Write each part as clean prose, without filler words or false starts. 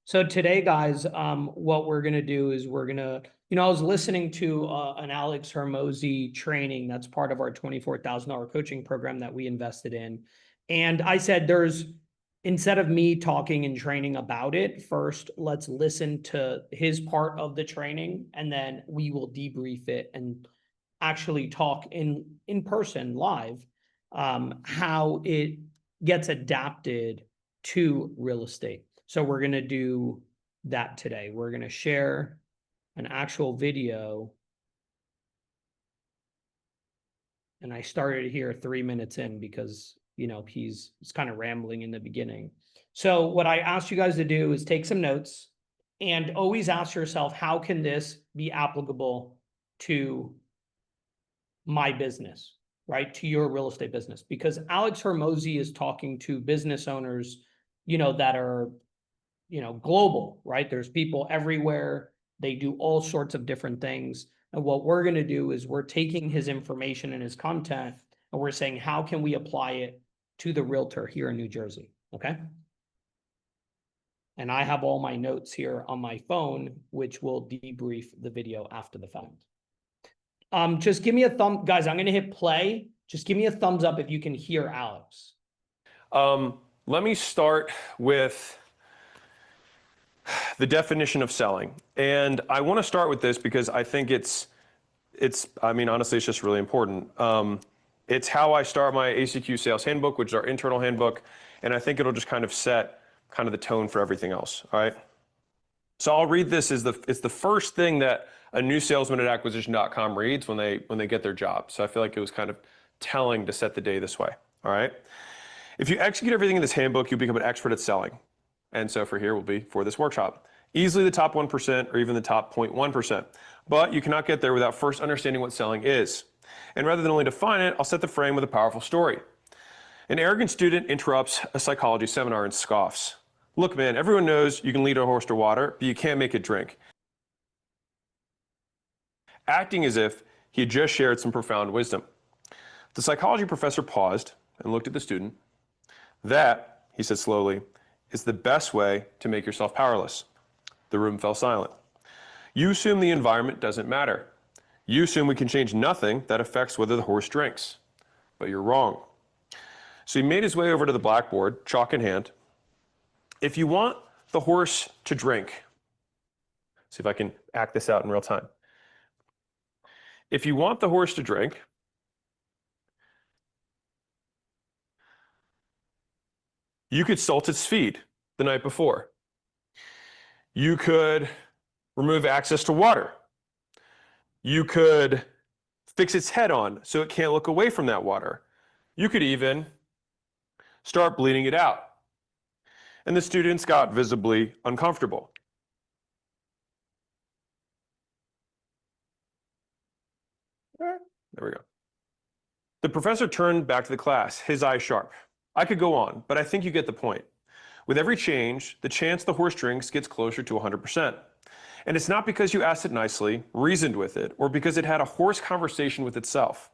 So today, guys, what we're gonna do is I was listening to an Alex Hormozi training that's part of our $24,000 coaching program that we invested in. And I said, instead of me talking and training about it, first, let's listen to his part of the training, and then we will debrief it and actually talk in person live, how it gets adapted to real estate. So we're going to do that today. We're going to share an actual video. And I started here 3 minutes in because, he's kind of rambling in the beginning. So what I asked you guys to do is take some notes and always ask yourself, how can this be applicable to my business, right? To your real estate business? Because Alex Hormozi is talking to business owners, that are global, right? There's people everywhere. They do all sorts of different things. And what we're going to do is we're taking his information and his content, and we're saying, how can we apply it to the realtor here in New Jersey? Okay. And I have all my notes here on my phone, which will debrief the video after the fact. Just give me a thumb, guys. I'm going to hit play. Just give me a thumbs up if you can hear Alex. Let me start with the definition of selling. And I want to start with this because I think honestly, it's just really important. It's how I start my ACQ sales handbook, which is our internal handbook. And I think it'll just kind of set kind of the tone for everything else. All right. So I'll read this it's the first thing that a new salesman at acquisition.com reads when they get their job. So I feel like it was kind of telling to set the day this way. All right. If you execute everything in this handbook, you'll become an expert at selling. And so for this workshop, easily the top 1% or even the top 0.1%. But you cannot get there without first understanding what selling is. And rather than only define it, I'll set the frame with a powerful story. An arrogant student interrupts a psychology seminar and scoffs. Look, man, everyone knows you can lead a horse to water, but you can't make it drink. Acting as if he had just shared some profound wisdom. The psychology professor paused and looked at the student. That, he said slowly, is the best way to make yourself powerless. The room fell silent. You assume the environment doesn't matter. You assume we can change nothing that affects whether the horse drinks. But you're wrong. So he made his way over to the blackboard, chalk in hand. If you want the horse to drink, see if I can act this out in real time. If you want the horse to drink, you could salt its feed the night before. You could remove access to water. You could fix its head on so it can't look away from that water. You could even start bleeding it out. And the students got visibly uncomfortable. There we go. The professor turned back to the class, his eyes sharp. I could go on, but I think you get the point. With every change, the chance the horse drinks gets closer to 100%. And it's not because you asked it nicely, reasoned with it, or because it had a horse conversation with itself.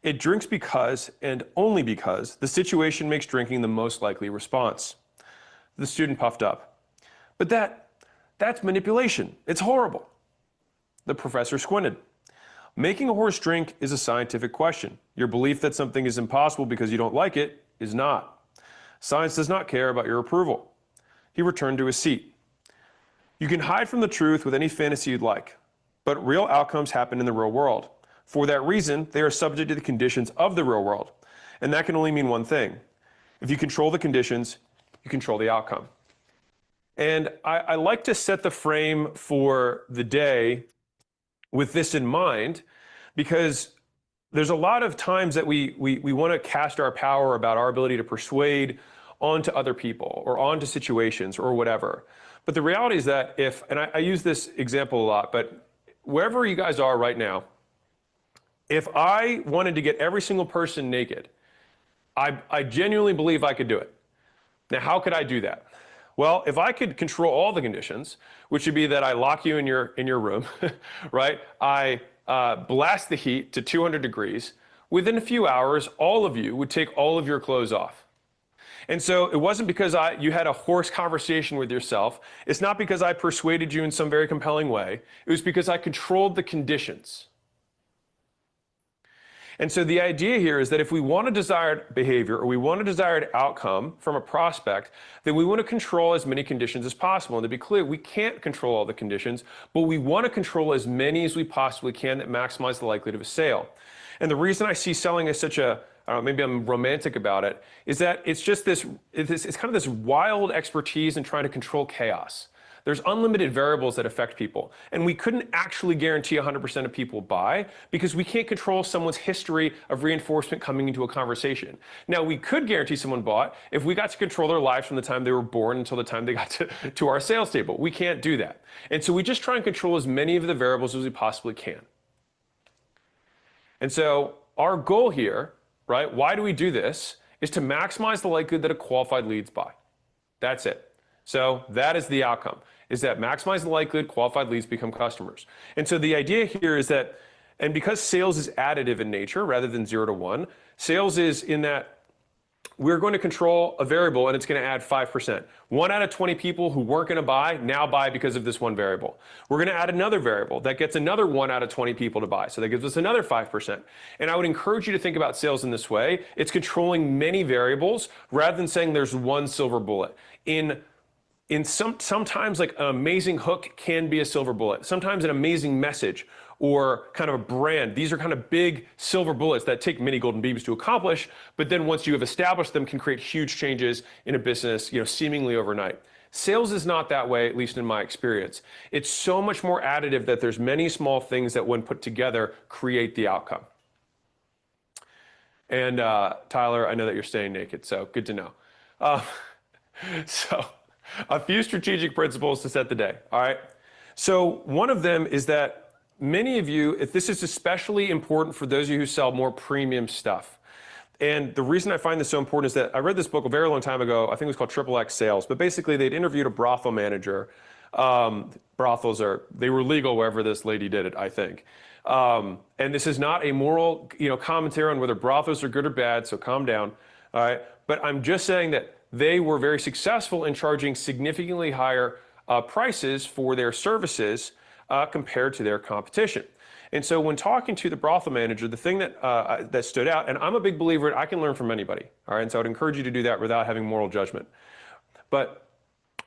It drinks because, and only because, the situation makes drinking the most likely response. The student puffed up. But that's manipulation. It's horrible. The professor squinted. Making a horse drink is a scientific question. Your belief that something is impossible because you don't like it is not. Science does not care about your approval. He returned to his seat. You can hide from the truth with any fantasy you'd like, but real outcomes happen in the real world. For that reason, they are subject to the conditions of the real world. And that can only mean one thing. If you control the conditions, you control the outcome. And I like to set the frame for the day with this in mind, because there's a lot of times that we want to cast our power about our ability to persuade onto other people or onto situations or whatever. But the reality is that and I use this example a lot, but wherever you guys are right now, if I wanted to get every single person naked, I genuinely believe I could do it. Now, how could I do that? Well, if I could control all the conditions, which would be that I lock you in your room, right? I blast the heat to 200 degrees. Within a few hours, all of you would take all of your clothes off. And so it wasn't because you had a horse conversation with yourself. It's not because I persuaded you in some very compelling way. It was because I controlled the conditions. And so the idea here is that if we want a desired behavior or we want a desired outcome from a prospect, then we want to control as many conditions as possible. And to be clear, we can't control all the conditions, but we want to control as many as we possibly can that maximize the likelihood of a sale. And the reason I see selling as such a, I don't know, maybe I'm romantic about it, is that it's just it's kind of this wild expertise in trying to control chaos. There's unlimited variables that affect people. And we couldn't actually guarantee 100% of people buy because we can't control someone's history of reinforcement coming into a conversation. Now, we could guarantee someone bought if we got to control their lives from the time they were born until the time they got to our sales table. We can't do that. And so we just try and control as many of the variables as we possibly can. And so our goal here, right, why do we do this, is to maximize the likelihood that a qualified leads buy. That's it. So that is the outcome, is that maximize the likelihood qualified leads become customers. And so the idea here is that, and because sales is additive in nature rather than 0 to 1, sales is in that we're going to control a variable and it's going to add 5%. 1 out of 20 people who weren't going to buy now buy because of this one variable. We're going to add another variable that gets another 1 out of 20 people to buy. So that gives us another 5%. And I would encourage you to think about sales in this way. It's controlling many variables rather than saying there's one silver bullet. Sometimes like an amazing hook can be a silver bullet. Sometimes an amazing message or kind of a brand. These are kind of big silver bullets that take many golden beams to accomplish, but then once you have established them can create huge changes in a business, seemingly overnight. Sales is not that way, at least in my experience. It's so much more additive that there's many small things that when put together create the outcome. And Tyler, I know that you're staying naked, so good to know. So a few strategic principles to set the day, all right? So one of them is that many of you, if this is especially important for those of you who sell more premium stuff. And the reason I find this so important is that I read this book a very long time ago. I think it was called Triple X Sales. But basically, they'd interviewed a brothel manager. Brothels they were legal wherever this lady did it, I think. And this is not a moral, commentary on whether brothels are good or bad. So calm down, all right? But I'm just saying that they were very successful in charging significantly higher prices for their services compared to their competition. And so when talking to the brothel manager, the thing that stood out, and I'm a big believer in I can learn from anybody, all right? And so I'd encourage you to do that without having moral judgment. But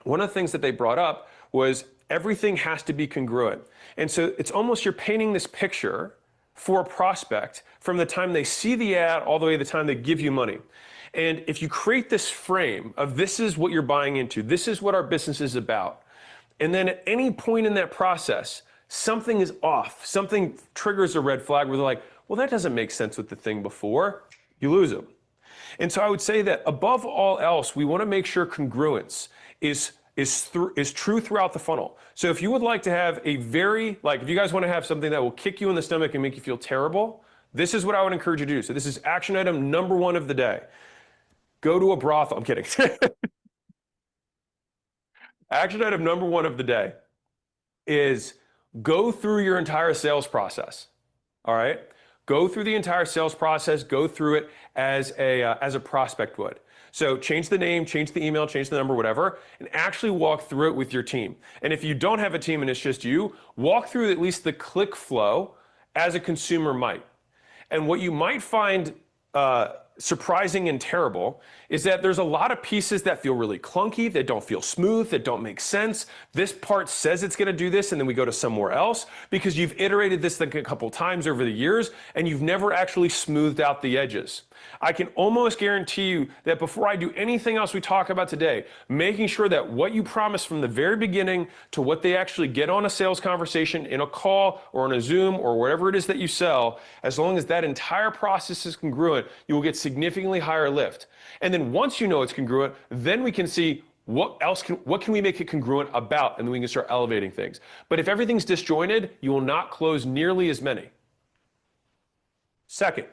one of the things that they brought up was everything has to be congruent. And so it's almost you're painting this picture for a prospect from the time they see the ad all the way to the time they give you money. And if you create this frame of this is what you're buying into, this is what our business is about, and then at any point in that process, something is off, something triggers a red flag where they're like, well, that doesn't make sense with the thing before, you lose them. And so I would say that above all else, we want to make sure congruence is true throughout the funnel. So if you would like to have if you guys want to have something that will kick you in the stomach and make you feel terrible, this is what I would encourage you to do. So this is action item number 1 of the day. Go to a brothel. I'm kidding. Action item number 1 of the day is go through your entire sales process. All right? Go through the entire sales process. Go through it as a prospect would. So change the name, change the email, change the number, whatever, and actually walk through it with your team. And if you don't have a team and it's just you, walk through at least the click flow as a consumer might. And what you might find surprising and terrible is that there's a lot of pieces that feel really clunky, that don't feel smooth, that don't make sense. This part says it's going to do this, and then we go to somewhere else because you've iterated this thing a couple times over the years, and you've never actually smoothed out the edges. I can almost guarantee you that before I do anything else we talk about today, making sure that what you promised from the very beginning to what they actually get on a sales conversation, in a call or on a Zoom or whatever it is that you sell, as long as that entire process is congruent, you will get significantly higher lift. And then once you know it's congruent, then we can see what can we make it congruent about, and then we can start elevating things. But if everything's disjointed, you will not close nearly as many. Second,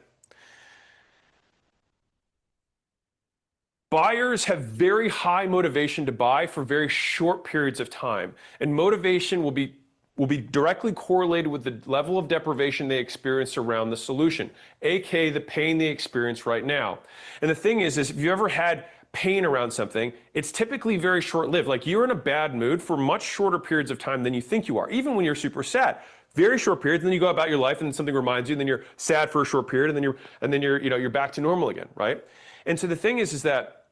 buyers have very high motivation to buy for very short periods of time. And motivation will be will be directly correlated with the level of deprivation they experience around the solution, aka the pain they experience right now. And the thing is if you ever had pain around something, it's typically very short-lived. Like you're in a bad mood for much shorter periods of time than you think you are, even when you're super sad. Very short periods, and then you go about your life and something reminds you, and then you're sad for a short period, and then you're back to normal again, right? And so the thing is that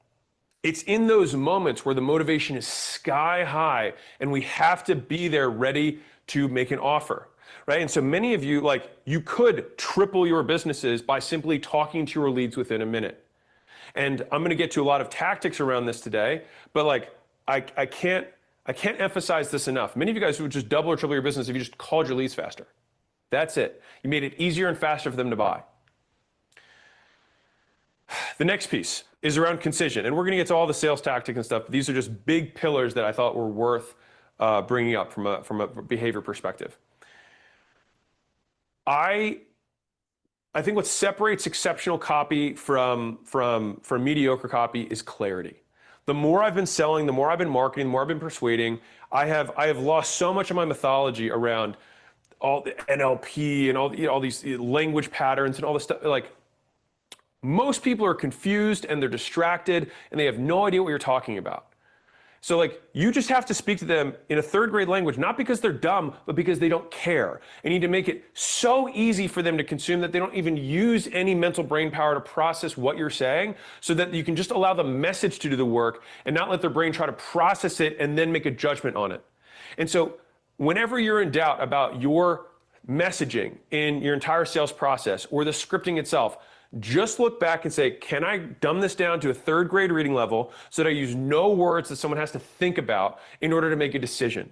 it's in those moments where the motivation is sky high and we have to be there ready to make an offer, right? And so many of you, like, you could triple your businesses by simply talking to your leads within a minute. And I'm going to get to a lot of tactics around this today, but like, I can't emphasize this enough. Many of you guys would just double or triple your business if you just called your leads faster. That's it. You made it easier and faster for them to buy. The next piece is around concision, and we're going to get to all the sales tactics and stuff, but these are just big pillars that I thought were worth bringing up from a behavior perspective. I think what separates exceptional copy from mediocre copy is clarity. The more I've been selling, the more I've been marketing, the more I've been persuading, I have lost so much of my mythology around all the NLP and all these language patterns and all this stuff. Like, most people are confused and they're distracted and they have no idea what you're talking about. So like, you just have to speak to them in a third grade language, not because they're dumb, but because they don't care. And you need to make it so easy for them to consume that they don't even use any mental brain power to process what you're saying, so that you can just allow the message to do the work and not let their brain try to process it and then make a judgment on it. And so whenever you're in doubt about your messaging in your entire sales process or the scripting itself, just look back and say, can I dumb this down to a third grade reading level so that I use no words that someone has to think about in order to make a decision?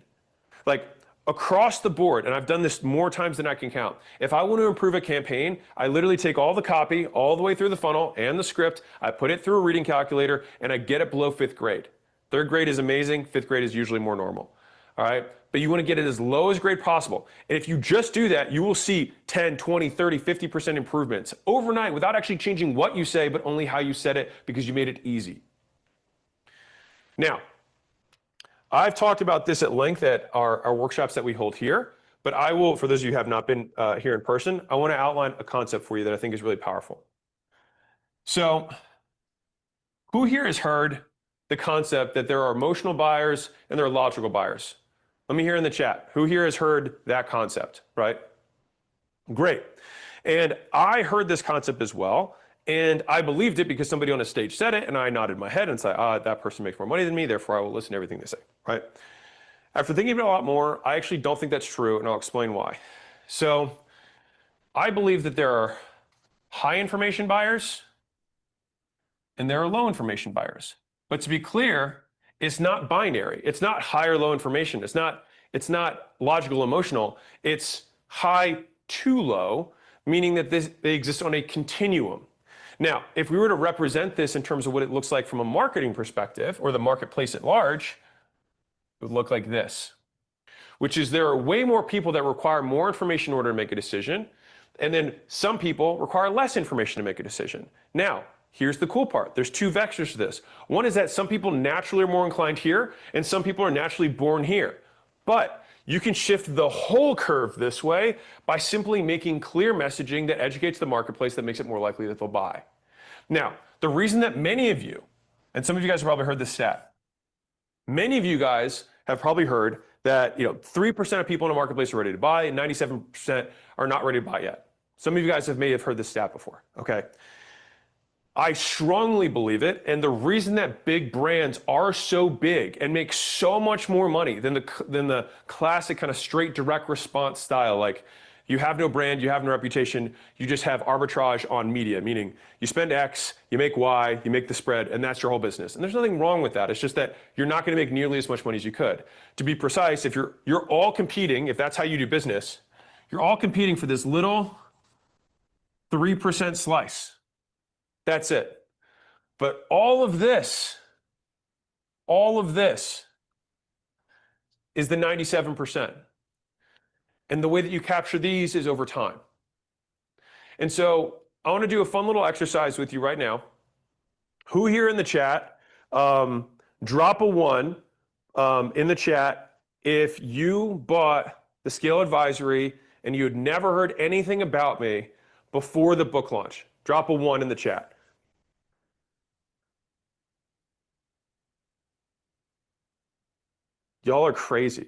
Like, across the board, and I've done this more times than I can count, if I want to improve a campaign, I literally take all the copy all the way through the funnel and the script, I put it through a reading calculator, and I get it below 5th grade. 3rd grade is amazing, 5th grade is usually more normal. All right? But you want to get it as low as grade possible. And if you just do that, you will see 10, 20, 30, 50% improvements overnight without actually changing what you say, but only how you said it, because you made it easy. Now, I've talked about this at length at our workshops that we hold here, but I will, for those of you who have not been here in person, I want to outline a concept for you that I think is really powerful. So, who here has heard the concept that there are emotional buyers and there are logical buyers? Let me hear in the chat. Who here has heard that concept, right? Great. And I heard this concept as well, and I believed it because somebody on a stage said it, and I nodded my head and said, that person makes more money than me, therefore I will listen to everything they say, right? After thinking about it a lot more, I actually don't think that's true, and I'll explain why. So I believe that there are high information buyers and there are low information buyers. But to be clear, it's not binary. It's not high or low information. It's not logical emotional. It's high to low, meaning that they exist on a continuum. Now, if we were to represent this in terms of what it looks like from a marketing perspective, or the marketplace at large, it would look like this, which is there are way more people that require more information in order to make a decision, and then some people require less information to make a decision. Now, here's the cool part. There's 2 vectors to this. One is that some people naturally are more inclined here, and some people are naturally born here. But you can shift the whole curve this way by simply making clear messaging that educates the marketplace, that makes it more likely that they'll buy. Now, the reason that many of you, and some of you guys have probably heard this stat, many of you guys have probably heard that 3% of people in a marketplace are ready to buy, and 97% are not ready to buy yet. Some of you guys may have heard this stat before, okay? I strongly believe it, and the reason that big brands are so big and make so much more money than the classic kind of straight direct response style, like you have no brand, you have no reputation, you just have arbitrage on media, meaning you spend X, you make Y, you make the spread, and that's your whole business. And there's nothing wrong with that. It's just that you're not going to make nearly as much money as you could. To be precise, if you're all competing, if that's how you do business, you're all competing for this little 3% slice. That's it. But all of this is the 97%. And the way that you capture these is over time. And so I want to do a fun little exercise with you right now. Who here in the chat, drop a 1 in the chat if you bought the Scale Advisory, and you had never heard anything about me before the book launch? Drop a 1 in the chat. Y'all are crazy.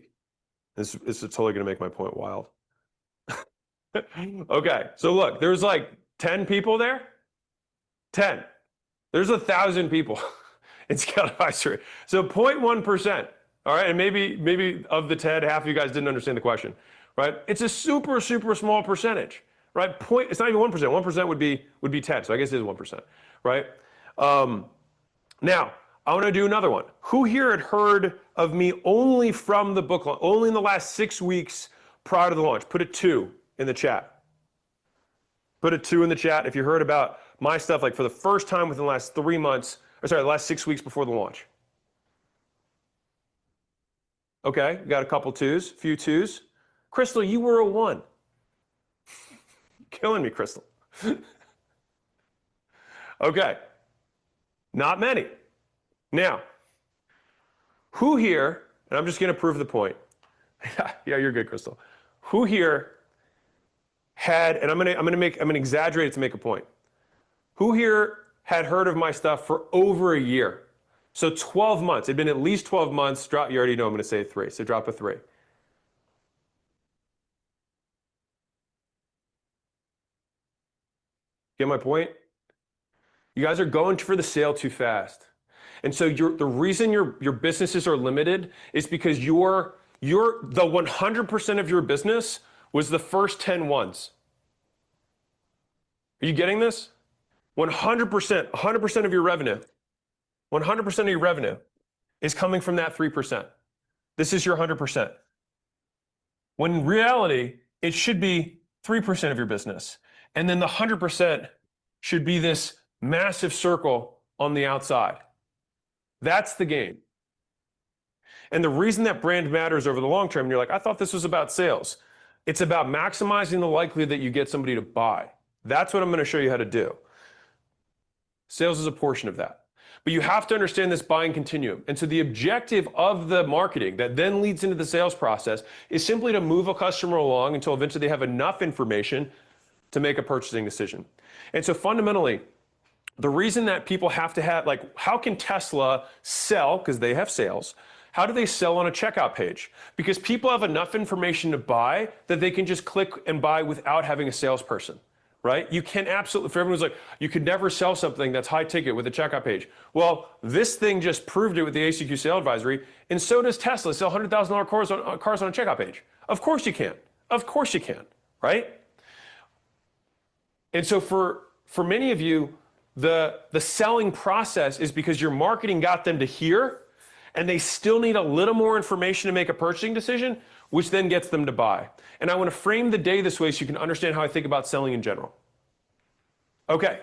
This is totally going to make my point wild. Okay, so look, there's like 10 people there. 10. There's 1,000 people in Scale Advisory. So 0.1%. All right, and maybe of the 10, half of you guys didn't understand the question, right? It's a super, super small percentage, right? It's not even 1%. 1% would be 10, so I guess it is 1%, right? Now, I want to do another one. Who here had heard of me only from the book launch, only in the last 6 weeks prior to the launch? Put a 2 in the chat. Put a 2 in the chat if you heard about my stuff like for the first time within the last 3 months, or sorry, the last 6 weeks before the launch. Okay, got a couple 2s, a few 2s. Crystal, you were a 1. Killing me, Crystal. Okay, not many. Now, who here, and I'm just going to prove the point. Yeah, you're good, Crystal. Who here had, and I'm gonna exaggerate it to make a point. Who here had heard of my stuff for over a year? So 12 months. It'd been at least 12 months. Drop. You already know I'm going to say 3. So drop a 3. Get my point? You guys are going for the sale too fast. And so the reason your businesses are limited is because the 100% of your business was the first 10 ones. Are you getting this? 100% of your revenue. 100% of your revenue is coming from that 3%. This is your 100%. When in reality, it should be 3% of your business. And then the 100% should be this massive circle on the outside. That's the game. And the reason that brand matters over the long term, and you're like, I thought this was about sales. It's about maximizing the likelihood that you get somebody to buy. That's what I'm going to show you how to do. Sales is a portion of that. But you have to understand this buying continuum. And so the objective of the marketing that then leads into the sales process is simply to move a customer along until eventually they have enough information to make a purchasing decision. And so fundamentally, the reason that people have to have, like, how can Tesla sell, because they have sales, how do they sell on a checkout page? Because people have enough information to buy that they can just click and buy without having a salesperson. Right? You can absolutely, for everyone's like, you could never sell something that's high ticket with a checkout page. Well, this thing just proved it with the ACQ Sale Advisory, and so does Tesla sell $100,000 cars on a checkout page. Of course you can. Of course you can, right? And so for many of you, the selling process is because your marketing got them to here, and they still need a little more information to make a purchasing decision, which then gets them to buy. And I want to frame the day this way so you can understand how I think about selling in general. Okay.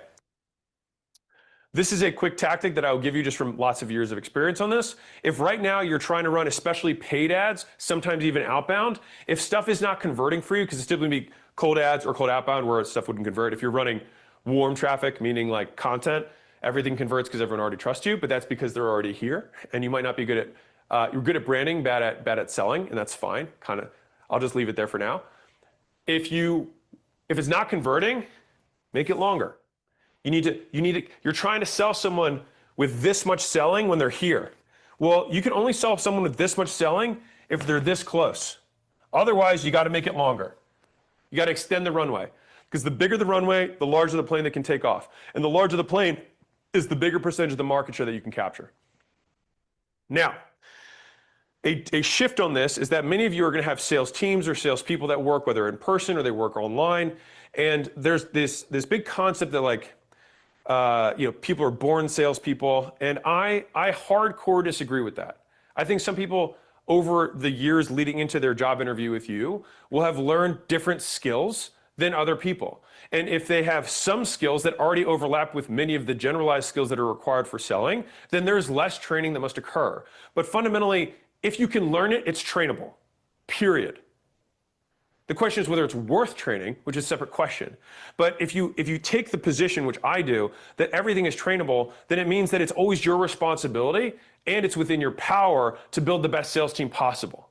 This is a quick tactic that I will give you just from lots of years of experience on this. If right now you're trying to run especially paid ads, sometimes even outbound, if stuff is not converting for you, because it's typically be cold ads or cold outbound where stuff wouldn't convert. If you're running warm traffic, meaning like content, everything converts because everyone already trusts you, but that's because they're already here. And you might not be good at, you're good at branding, bad at selling, and that's fine. I'll just leave it there for now. If it's not converting, make it longer. You're trying to sell someone with this much selling when they're here. Well, you can only sell someone with this much selling if they're this close. Otherwise, you got to make it longer. You got to extend the runway. Because the bigger the runway, the larger the plane that can take off. And the larger the plane is the bigger percentage of the market share that you can capture. Now, a shift on this is that many of you are going to have sales teams or sales people that work, whether in person or they work online. And there's this big concept that like, people are born salespeople. And I hardcore disagree with that. I think some people over the years leading into their job interview with you will have learned different skills than other people. And if they have some skills that already overlap with many of the generalized skills that are required for selling, then there's less training that must occur. But fundamentally, if you can learn it, it's trainable, period. The question is whether it's worth training, which is a separate question. But if you take the position, which I do, that everything is trainable, then it means that it's always your responsibility and it's within your power to build the best sales team possible.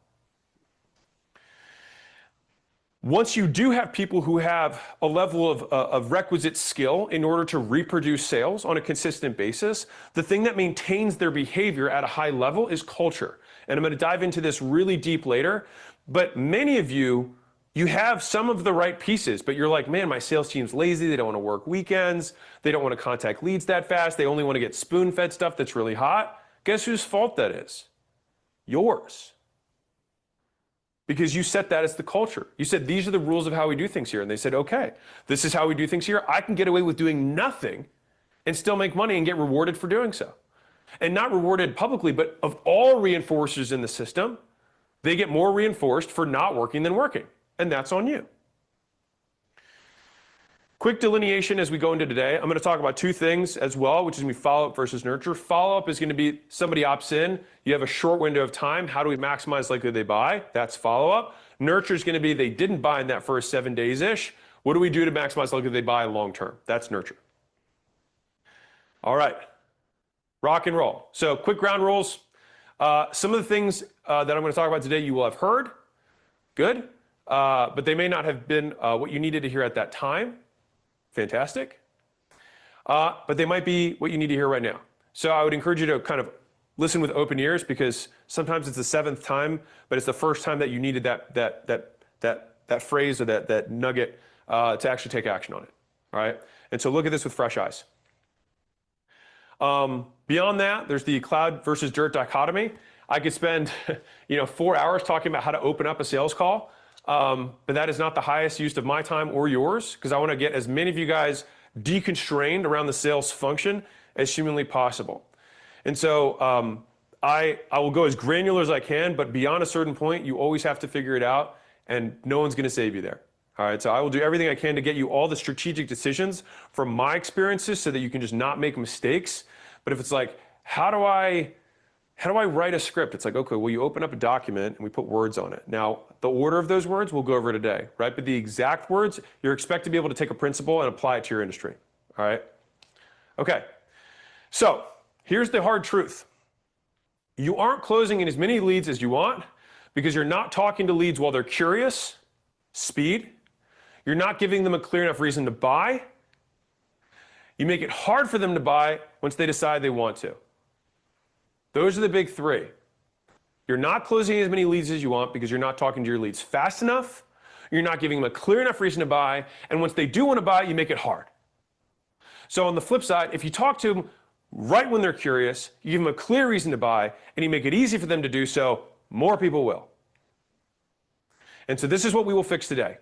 Once you do have people who have a level of requisite skill in order to reproduce sales on a consistent basis, the thing that maintains their behavior at a high level is culture. And I'm going to dive into this really deep later. But many of you, you have some of the right pieces, but you're like, man, my sales team's lazy. They don't want to work weekends. They don't want to contact leads that fast. They only want to get spoon-fed stuff that's really hot. Guess whose fault that is? Yours. Because you set that as the culture. You said, these are the rules of how we do things here. And they said, okay, this is how we do things here. I can get away with doing nothing and still make money and get rewarded for doing so. And not rewarded publicly, but of all reinforcers in the system, they get more reinforced for not working than working. And that's on you. Quick delineation as we go into today. I'm going to talk about two things as well, which is going to be follow-up versus nurture. Follow-up is going to be somebody opts in. You have a short window of time. How do we maximize likelihood they buy? That's follow-up. Nurture is going to be they didn't buy in that first 7 days-ish. What do we do to maximize likelihood they buy long-term? That's nurture. All right. Rock and roll. So quick ground rules. Some of the things that I'm going to talk about today you will have heard. Good. But they may not have been what you needed to hear at that time. Fantastic. But they might be what you need to hear right now. So I would encourage you to kind of listen with open ears, because sometimes it's the 7th time, but it's the first time that you needed that phrase or that nugget to actually take action on it. All right. And so look at this with fresh eyes. Beyond that, there's the cloud versus dirt dichotomy. I could spend 4 hours talking about how to open up a sales call. But that is not the highest use of my time or yours, because I want to get as many of you guys deconstrained around the sales function as humanly possible. And so I will go as granular as I can, but beyond a certain point, you always have to figure it out, and no one's going to save you there. All right, so I will do everything I can to get you all the strategic decisions from my experiences so that you can just not make mistakes. But if it's like, how do I write a script? It's like, okay, well, you open up a document and we put words on it. Now, the order of those words we'll go over today, right? But the exact words, you're expected to be able to take a principle and apply it to your industry, all right? Okay, so here's the hard truth. You aren't closing in as many leads as you want because you're not talking to leads while they're curious, speed. You're not giving them a clear enough reason to buy. You make it hard for them to buy once they decide they want to. Those are the big three. You're not closing as many leads as you want because you're not talking to your leads fast enough. You're not giving them a clear enough reason to buy. And once they do want to buy, you make it hard. So on the flip side, if you talk to them right when they're curious, you give them a clear reason to buy, and you make it easy for them to do so, more people will. And so this is what we will fix today.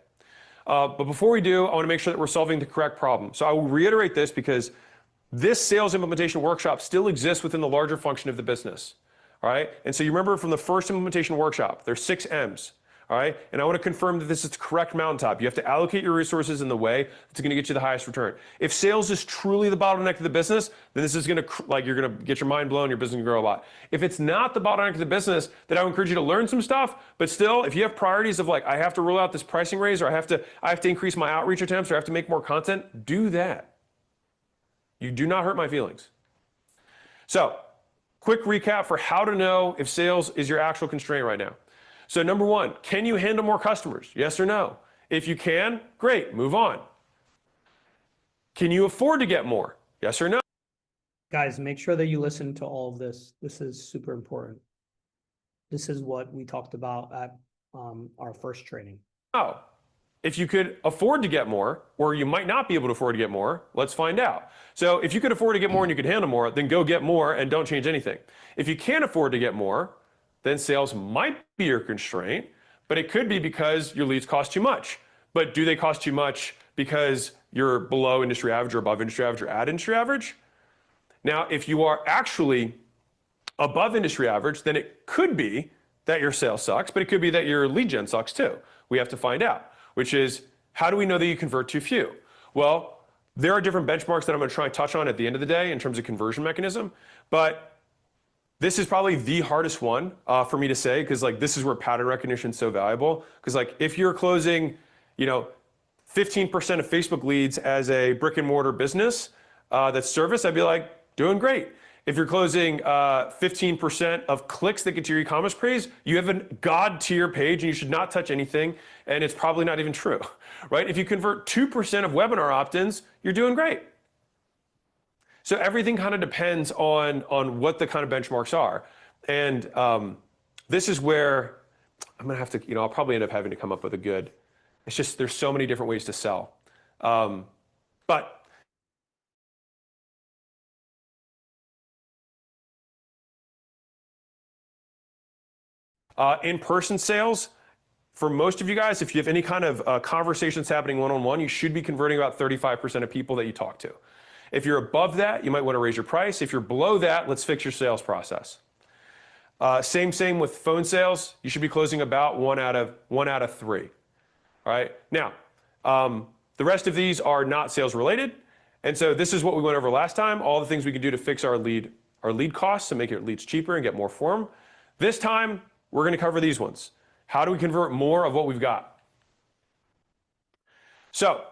But before we do, I want to make sure that we're solving the correct problem. So I will reiterate this because this sales implementation workshop still exists within the larger function of the business, all right? And so you remember from the first implementation workshop, there's 6 M's, all right? And I want to confirm that this is the correct mountaintop. You have to allocate your resources in the way that's going to get you the highest return. If sales is truly the bottleneck of the business, then this is going to, you're going to get your mind blown, your business can grow a lot. If it's not the bottleneck of the business, then I would encourage you to learn some stuff, but still, if you have priorities of I have to roll out this pricing raise, or I have to increase my outreach attempts, or I have to make more content, do that. You do not hurt my feelings. So, quick recap for how to know if sales is your actual constraint right now. So number 1, can you handle more customers? Yes or no? If you can, great, move on. Can you afford to get more? Yes or no? Guys, make sure that you listen to all of this. This is super important. This is what we talked about at our first training. Oh. If you could afford to get more, or you might not be able to afford to get more, let's find out. So if you could afford to get more and you could handle more, then go get more and don't change anything. If you can't afford to get more, then sales might be your constraint, but it could be because your leads cost too much. But do they cost too much because you're below industry average or above industry average or at industry average? Now, if you are actually above industry average, then it could be that your sales sucks, but it could be that your lead gen sucks too. We have to find out. Which is, how do we know that you convert too few? Well, there are different benchmarks that I'm going to try and touch on at the end of the day in terms of conversion mechanism, but this is probably the hardest one for me to say, because this is where pattern recognition is so valuable. Because if you're closing, 15% of Facebook leads as a brick and mortar business that's service, I'd be like, doing great. If you're closing 15% of clicks that get to your e-commerce page, you have a god tier page and you should not touch anything, and it's probably not even true, right? If you convert 2% of webinar opt-ins, you're doing great. So everything kind of depends on what the kind of benchmarks are. And this is where I'm gonna have to, I'll probably end up having to come up with a good, it's just, there's so many different ways to sell. But in-person sales, for most of you guys, if you have any kind of conversations happening one-on-one, you should be converting about 35% of people that you talk to. If you're above that, you might want to raise your price. If you're below that, let's fix your sales process. Same with phone sales. You should be closing about one out of three. All right. Now, the rest of these are not sales related, and so this is what we went over last time. All the things we can do to fix our lead costs and make your leads cheaper and get more for them. This time, we're going to cover these ones. How do we convert more of what we've got? So,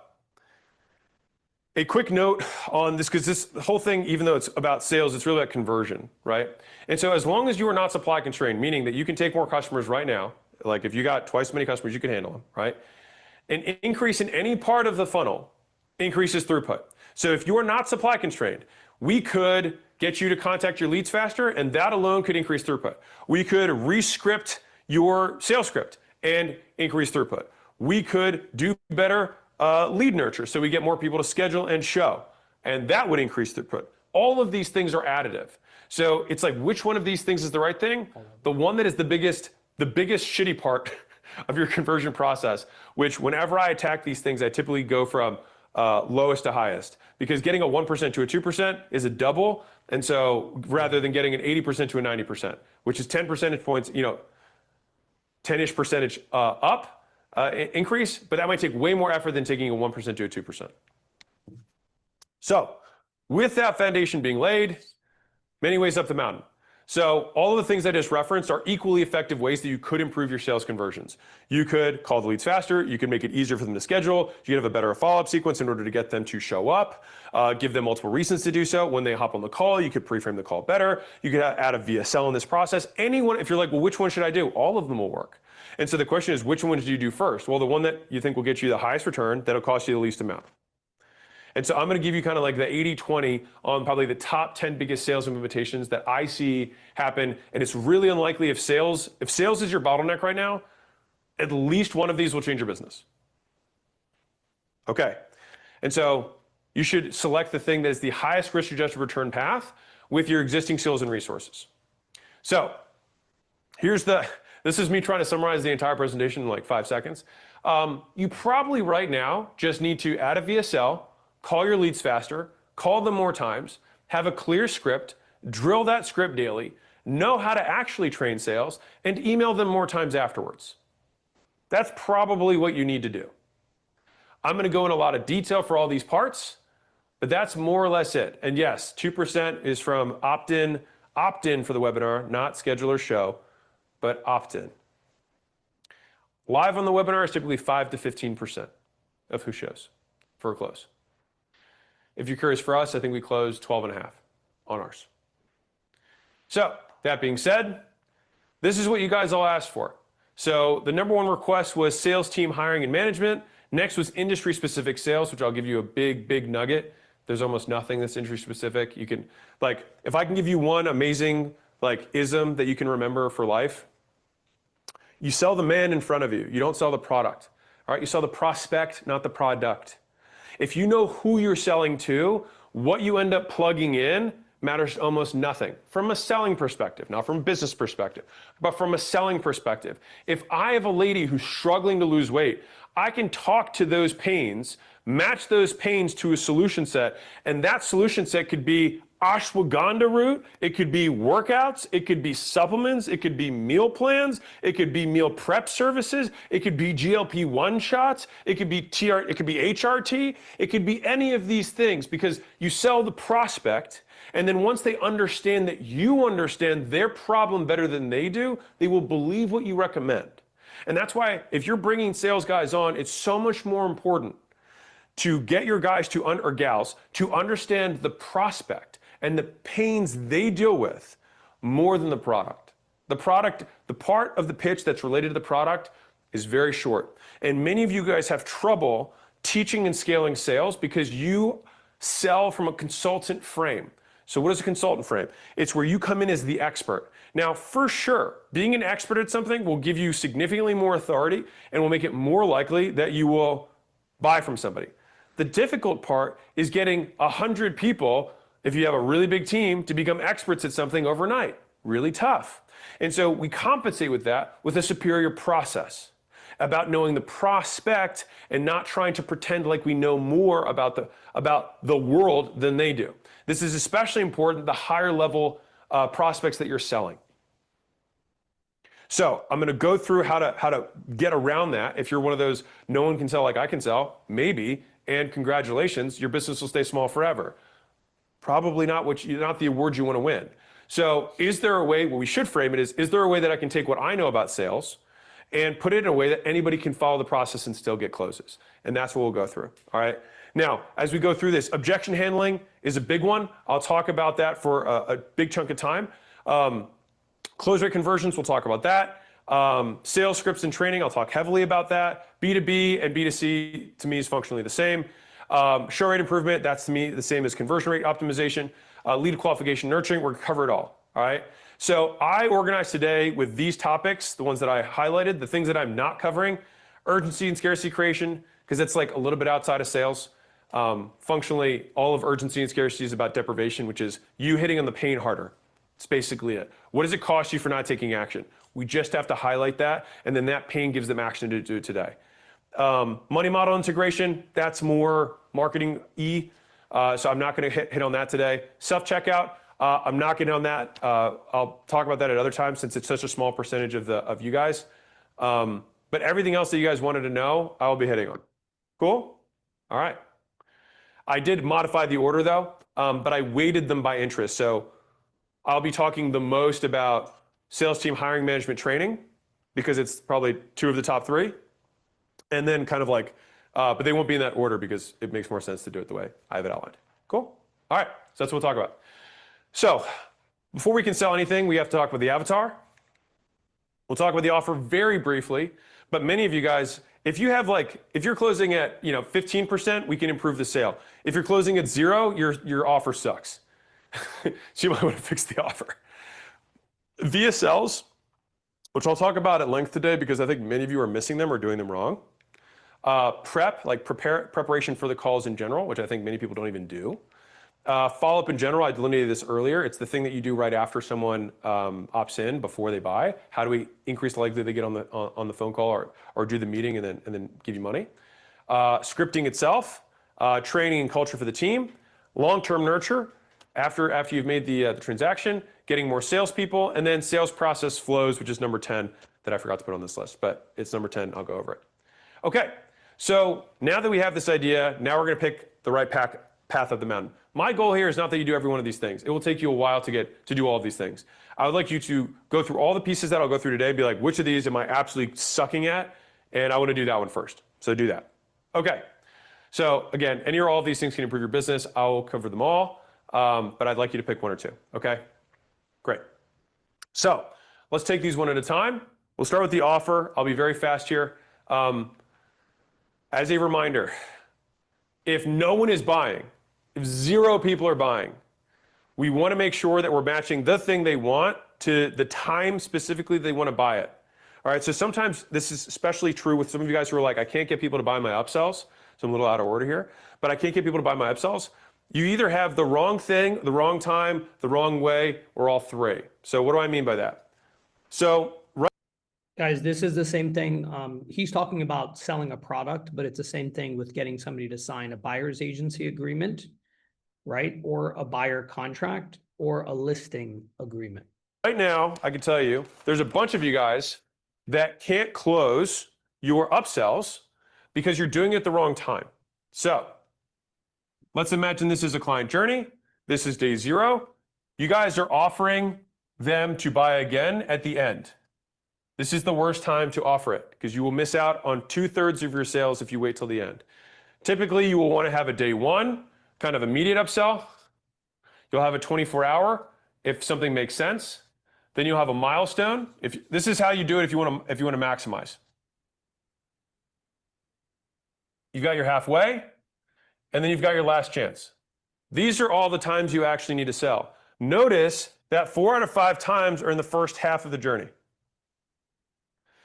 a quick note on this, because this whole thing, even though it's about sales, it's really about conversion, right? And so as long as you are not supply constrained, meaning that you can take more customers right now, like if you got twice as many customers, you can handle them, right? An increase in any part of the funnel increases throughput. So if you are not supply constrained, we could get you to contact your leads faster, and that alone could increase throughput. We could re-script your sales script and increase throughput. We could do better lead nurture, so we get more people to schedule and show, and that would increase throughput. All of these things are additive. So it's like, which one of these things is the right thing? The one that is the biggest shitty part of your conversion process, which whenever I attack these things, I typically go from lowest to highest, because getting a 1% to a 2% is a double. And so rather than getting an 80% to a 90%, which is 10 percentage points, 10-ish percentage up increase, but that might take way more effort than taking a 1% to a 2%. So with that foundation being laid, many ways up the mountain. So all of the things I just referenced are equally effective ways that you could improve your sales conversions. You could call the leads faster. You could make it easier for them to schedule. You could have a better follow-up sequence in order to get them to show up. Give them multiple reasons to do so. When they hop on the call, you could pre-frame the call better. You could add a VSL in this process. Anyone, if you're like, well, which one should I do? All of them will work. And so the question is, which one do you do first? Well, the one that you think will get you the highest return, that'll cost you the least amount. And so I'm going to give you kind of like the 80-20 on probably the top 10 biggest sales implementations that I see happen. And it's really unlikely if sales is your bottleneck right now, at least one of these will change your business. Okay. And so you should select the thing that is the highest risk-adjusted return path with your existing skills and resources. So this is me trying to summarize the entire presentation in like 5 seconds. You probably right now just need to add a VSL, call your leads faster, call them more times, have a clear script, drill that script daily, know how to actually train sales, and email them more times afterwards. That's probably what you need to do. I'm going to go in a lot of detail for all these parts, but that's more or less it. And yes, 2% is from opt-in for the webinar, not schedule or show, but opt-in. Live on the webinar is typically 5 to 15% of who shows for a close. If you're curious, for us, I think we closed 12.5 on ours. So that being said, this is what you guys all asked for. So the number one request was sales team hiring and management. Next was industry specific sales, which I'll give you a big nugget. There's almost nothing that's industry specific. You can, like, if I can give you one amazing like ism that you can remember for life, you sell the man in front of you. You don't sell the product. All right, you sell the prospect, not the product. If you know who you're selling to, what you end up plugging in matters almost nothing from a selling perspective, not from a business perspective, but from a selling perspective. If I have a lady who's struggling to lose weight, I can talk to those pains, match those pains to a solution set, and that solution set could be ashwagandha root, it could be workouts, it could be supplements, it could be meal plans, it could be meal prep services, it could be GLP-1 shots, it could be HRT, it could be any of these things, because you sell the prospect, and then once they understand that you understand their problem better than they do, they will believe what you recommend. And that's why if you're bringing sales guys on, it's so much more important to get your guys or gals to understand the prospect and the pains they deal with more than the product. The part of the pitch that's related to the product is very short. And many of you guys have trouble teaching and scaling sales because you sell from a consultant frame. So what is a consultant frame? It's where you come in as the expert. Now, for sure, being an expert at something will give you significantly more authority and will make it more likely that you will buy from somebody. The difficult part is getting 100 people, if you have a really big team, to become experts at something overnight. Really tough. And so we compensate with that with a superior process about knowing the prospect and not trying to pretend like we know more about the world than they do. This is especially important the higher level prospects that you're selling. So I'm going to go through how to get around that. If you're one of those, no one can sell like I can sell, maybe, and congratulations, your business will stay small forever. Probably not not the award you want to win. So is there a way, what we should frame it is there a way that I can take what I know about sales and put it in a way that anybody can follow the process and still get closes? And that's what we'll go through, all right? Now, as we go through this, objection handling is a big one. I'll talk about that for a big chunk of time. Close rate conversions, we'll talk about that. Sales scripts and training, I'll talk heavily about that. B2B and B2C to me is functionally the same. Show rate improvement, that's to me the same as conversion rate optimization. Lead qualification nurturing, we're covered it all right? So I organized today with these topics, the ones that I highlighted, the things that I'm not covering, urgency and scarcity creation, because it's like a little bit outside of sales. Functionally, all of urgency and scarcity is about deprivation, which is you hitting on the pain harder. It's basically it. What does it cost you for not taking action? We just have to highlight that, and then that pain gives them action to do it today. Money model integration, that's more marketing-y, so I'm not going to hit on that today. Self-checkout, I'm not getting on that. I'll talk about that at other times since it's such a small percentage of you guys. But everything else that you guys wanted to know, I will be hitting on. Cool? All right. I did modify the order though, but I weighted them by interest. So I'll be talking the most about sales team hiring management training because it's probably 2 of the top 3. And then kind of like, but they won't be in that order because it makes more sense to do it the way I have it outlined. Cool? All right, so that's what we'll talk about. So before we can sell anything, we have to talk about the avatar. We'll talk about the offer very briefly, but many of you guys, if you're closing at 15%, we can improve the sale. If you're closing at 0, your offer sucks. So you might want to fix the offer. VSLs, which I'll talk about at length today because I think many of you are missing them or doing them wrong. Preparation for the calls in general, which I think many people don't even do. Follow-up in general, I delineated this earlier. It's the thing that you do right after someone opts in before they buy. How do we increase the likelihood they get on the phone call or do the meeting and then give you money? Scripting itself, training and culture for the team, long-term nurture after you've made the transaction, getting more salespeople, and then sales process flows, which is number 10 that I forgot to put on this list, but it's number 10. I'll go over it. Okay, so now that we have this idea, now we're going to pick the right path up the mountain. My goal here is not that you do every one of these things. It will take you a while to do all of these things. I would like you to go through all the pieces that I'll go through today, be like, which of these am I absolutely sucking at? And I want to do that one first. So do that. Okay. So again, any or all of these things can improve your business. I'll cover them all, but I'd like you to pick 1 or 2. Okay? Great. So let's take these one at a time. We'll start with the offer. I'll be very fast here. As a reminder, if no one is buying, if 0 people are buying, we want to make sure that we're matching the thing they want to the time specifically they want to buy it. All right, so sometimes this is especially true with some of you guys who are like, I can't get people to buy my upsells, so I'm a little out of order here, but I can't get people to buy my upsells. You either have the wrong thing, the wrong time, the wrong way, or all 3. So what do I mean by that? So guys, this is the same thing. He's talking about selling a product, but it's the same thing with getting somebody to sign a buyer's agency agreement, right? Or a buyer contract or a listing agreement. Right now, I can tell you, there's a bunch of you guys that can't close your upsells because you're doing it at the wrong time. So let's imagine this is a client journey. This is day 0. You guys are offering them to buy again at the end. This is the worst time to offer it because you will miss out on 2/3 of your sales if you wait till the end. Typically, you will want to have a day 1, kind of immediate upsell. You'll have a 24-hour if something makes sense. Then you'll have a milestone. If this is how you do it if you want to maximize. You've got your halfway, and then you've got your last chance. These are all the times you actually need to sell. Notice that 4 out of 5 times are in the first half of the journey.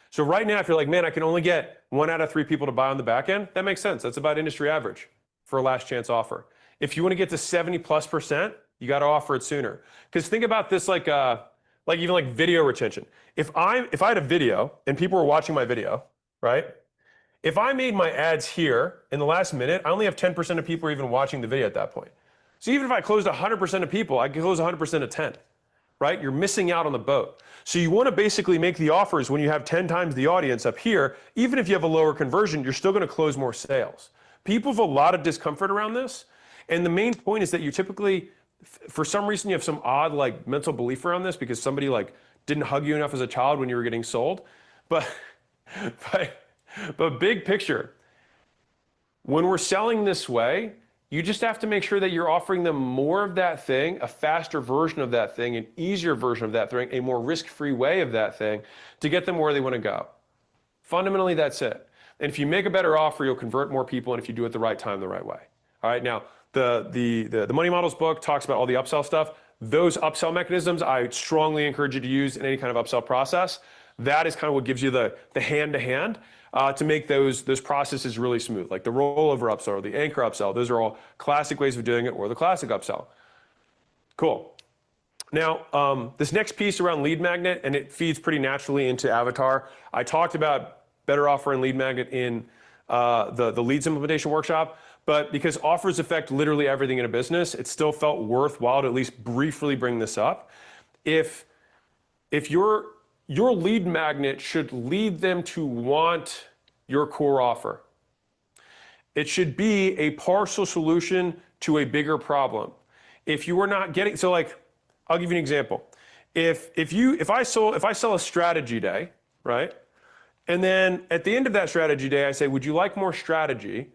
So right now, if you're like, man, I can only get 1 out of 3 people to buy on the back end, that makes sense. That's about industry average for a last chance offer. If you want to get to 70+%, you got to offer it sooner. Because think about this like even like video retention. If I had a video and people were watching my video, right? If I made my ads here in the last minute, I only have 10% of people even watching the video at that point. So even if I closed 100% of people, I could close 100% of 10, right? You're missing out on the boat. So you want to basically make the offers when you have 10 times the audience up here. Even if you have a lower conversion, you're still going to close more sales. People have a lot of discomfort around this. And the main point is that you typically, for some reason, you have some odd like mental belief around this because somebody like didn't hug you enough as a child when you were getting sold. But big picture, when we're selling this way, you just have to make sure that you're offering them more of that thing, a faster version of that thing, an easier version of that thing, a more risk-free way of that thing to get them where they want to go. Fundamentally, that's it. And if you make a better offer, you'll convert more people, and if you do it the right time, the right way. All right, now, the Money Models book talks about all the upsell stuff. Those upsell mechanisms, I strongly encourage you to use in any kind of upsell process. That is kind of what gives you the hand-to-hand. To make those processes really smooth, like the rollover upsell or the anchor upsell. Those are all classic ways of doing it, or the classic upsell. Cool. Now, this next piece around lead magnet, and it feeds pretty naturally into Avatar. I talked about better offer and lead magnet in the leads implementation workshop, but because offers affect literally everything in a business, it still felt worthwhile to at least briefly bring this up. If your lead magnet should lead them to want your core offer. It should be a partial solution to a bigger problem. If you are not getting, so like, I'll give you an example. If I sell a strategy day, right? And then at the end of that strategy day, I say, would you like more strategy?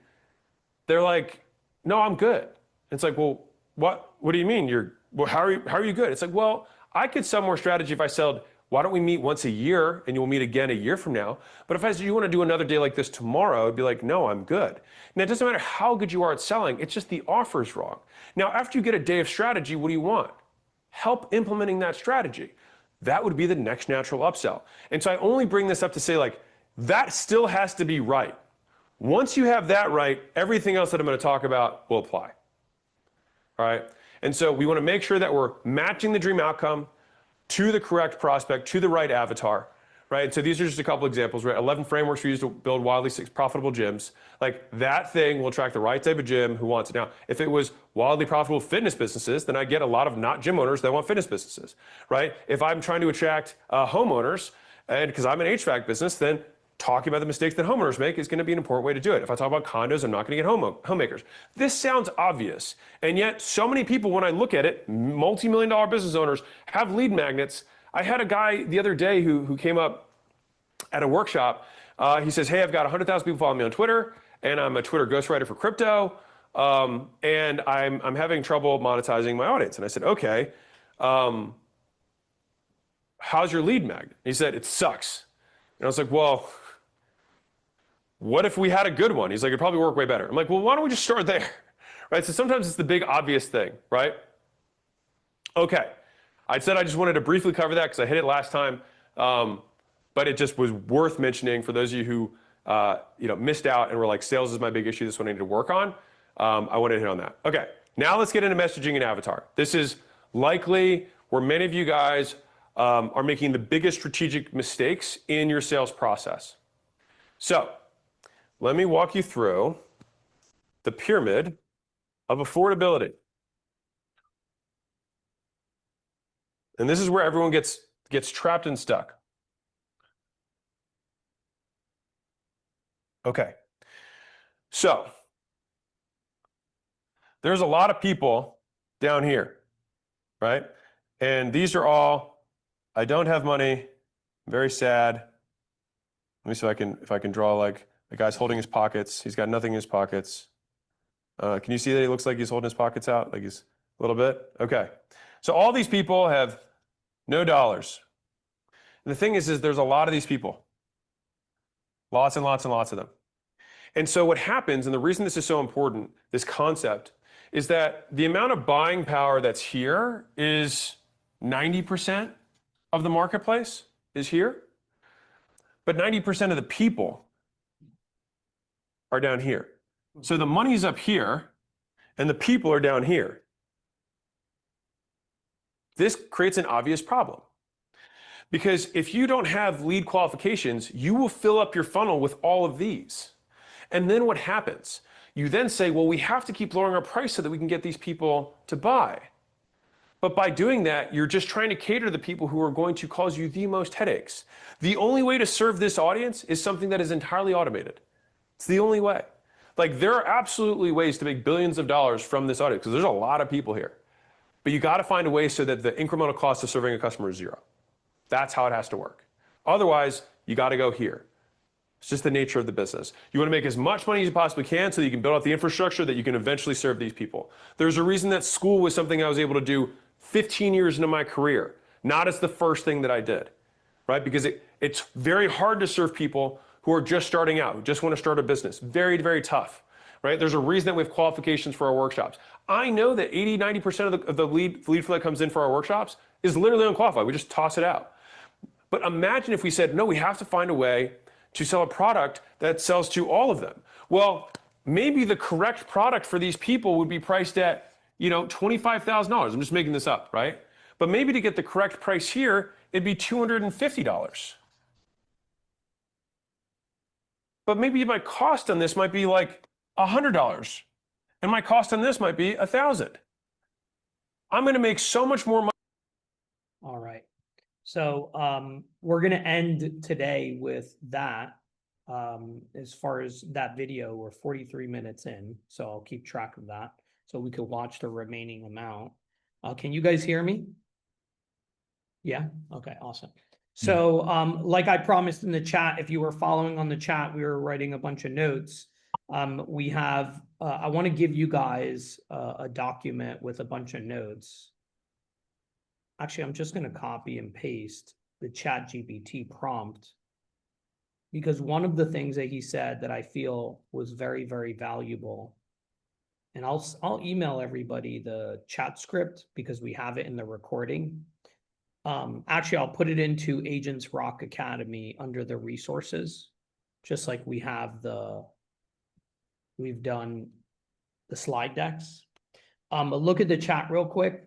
They're like, no, I'm good. It's like, well, what do you mean? How are you good? It's like, well, I could sell more strategy if I sold, why don't we meet once a year and you'll meet again a year from now? But if I said, you want to do another day like this tomorrow, it'd be like, no, I'm good. Now, it doesn't matter how good you are at selling. It's just the offer's wrong. Now, after you get a day of strategy, what do you want? Help implementing that strategy. That would be the next natural upsell. And so I only bring this up to say, like, that still has to be right. Once you have that right, everything else that I'm going to talk about will apply. All right? And so we want to make sure that we're matching the dream outcome to the correct prospect, to the right avatar, right? So these are just a couple examples, right? 11 frameworks we use to build wildly profitable gyms. Like that thing will attract the right type of gym who wants it. Now, if it was wildly profitable fitness businesses, then I get a lot of not gym owners that want fitness businesses, right? If I'm trying to attract homeowners, and because I'm an HVAC business, then talking about the mistakes that homeowners make is going to be an important way to do it. If I talk about condos, I'm not going to get homemakers. This sounds obvious, and yet so many people, when I look at it, multi-million-dollar business owners have lead magnets. I had a guy the other day who came up at a workshop. He says, hey, I've got 100,000 people following me on Twitter, and I'm a Twitter ghostwriter for crypto, and I'm having trouble monetizing my audience. And I said, okay, how's your lead magnet? He said, it sucks. And I was like, well, what if we had a good one? He's like, it'd probably work way better. I'm like, well, why don't we just start there? Right? So sometimes it's the big obvious thing, right? Okay. I said I just wanted to briefly cover that because I hit it last time, but it just was worth mentioning for those of you who missed out and were like, sales is my big issue. This one I need to work on. I wanted to hit on that. Okay. Now let's get into messaging and avatar. This is likely where many of you guys are making the biggest strategic mistakes in your sales process. So let me walk you through the pyramid of affordability. And this is where everyone gets trapped and stuck. Okay. So there's a lot of people down here, right? And these are all, I don't have money, I'm very sad. Let me see if I can draw like the guy's holding his pockets. He's got nothing in his pockets. Can you see that he looks like he's holding his pockets out? Like he's A little bit? Okay. So all these people have no dollars. And the thing is there's a lot of these people. Lots and lots and lots of them. And so what happens, and the reason this is so important, this concept, is that the amount of buying power that's here is 90% of the marketplace is here. But 90% of the people are down here. So the money's up here and the people are down here. This creates an obvious problem. Because if you don't have lead qualifications, you will fill up your funnel with all of these. And then what happens? You then say, well, we have to keep lowering our price so that we can get these people to buy. But by doing that, you're just trying to cater to the people who are going to cause you the most headaches. The only way to serve this audience is something that is entirely automated. It's the only way. Like, there are absolutely ways to make billions of dollars from this audience because there's a lot of people here. But you got to find a way so that the incremental cost of serving a customer is zero. That's how it has to work. Otherwise, you got to go here. It's just the nature of the business. You want to make as much money as you possibly can so that you can build out the infrastructure that you can eventually serve these people. There's a reason that school was something I was able to do 15 years into my career, not as the first thing that I did, right? Because it's very hard to serve people who are just starting out, who just want to start a business. Very, very tough, right? There's a reason that we have qualifications for our workshops. I know that 80, 90% of the lead flow that comes in for our workshops is literally unqualified. We just toss it out. But imagine if we said, no, we have to find a way to sell a product that sells to all of them. Well, maybe the correct product for these people would be priced at, $25,000. I'm just making this up, right? But maybe to get the correct price here, it'd be $250. But maybe my cost on this might be like $100. And my cost on this might be $1,000. I'm going to make so much more money. All right. So we're going to end today with that. As far as that video, we're 43 minutes in, so I'll keep track of that so we could watch the remaining amount. Can you guys hear me? Yeah? Okay, awesome. So like I promised in the chat, if you were following on the chat, we were writing a bunch of notes. We have, I want to give you guys a document with a bunch of notes. Actually, I'm just going to copy and paste the ChatGPT prompt because one of the things that he said that I feel was very, very valuable, and I'll email everybody the chat script because we have it in the recording. Actually, I'll put it into Agents Rock Academy under the resources, just like we've done the slide decks. But look at the chat real quick.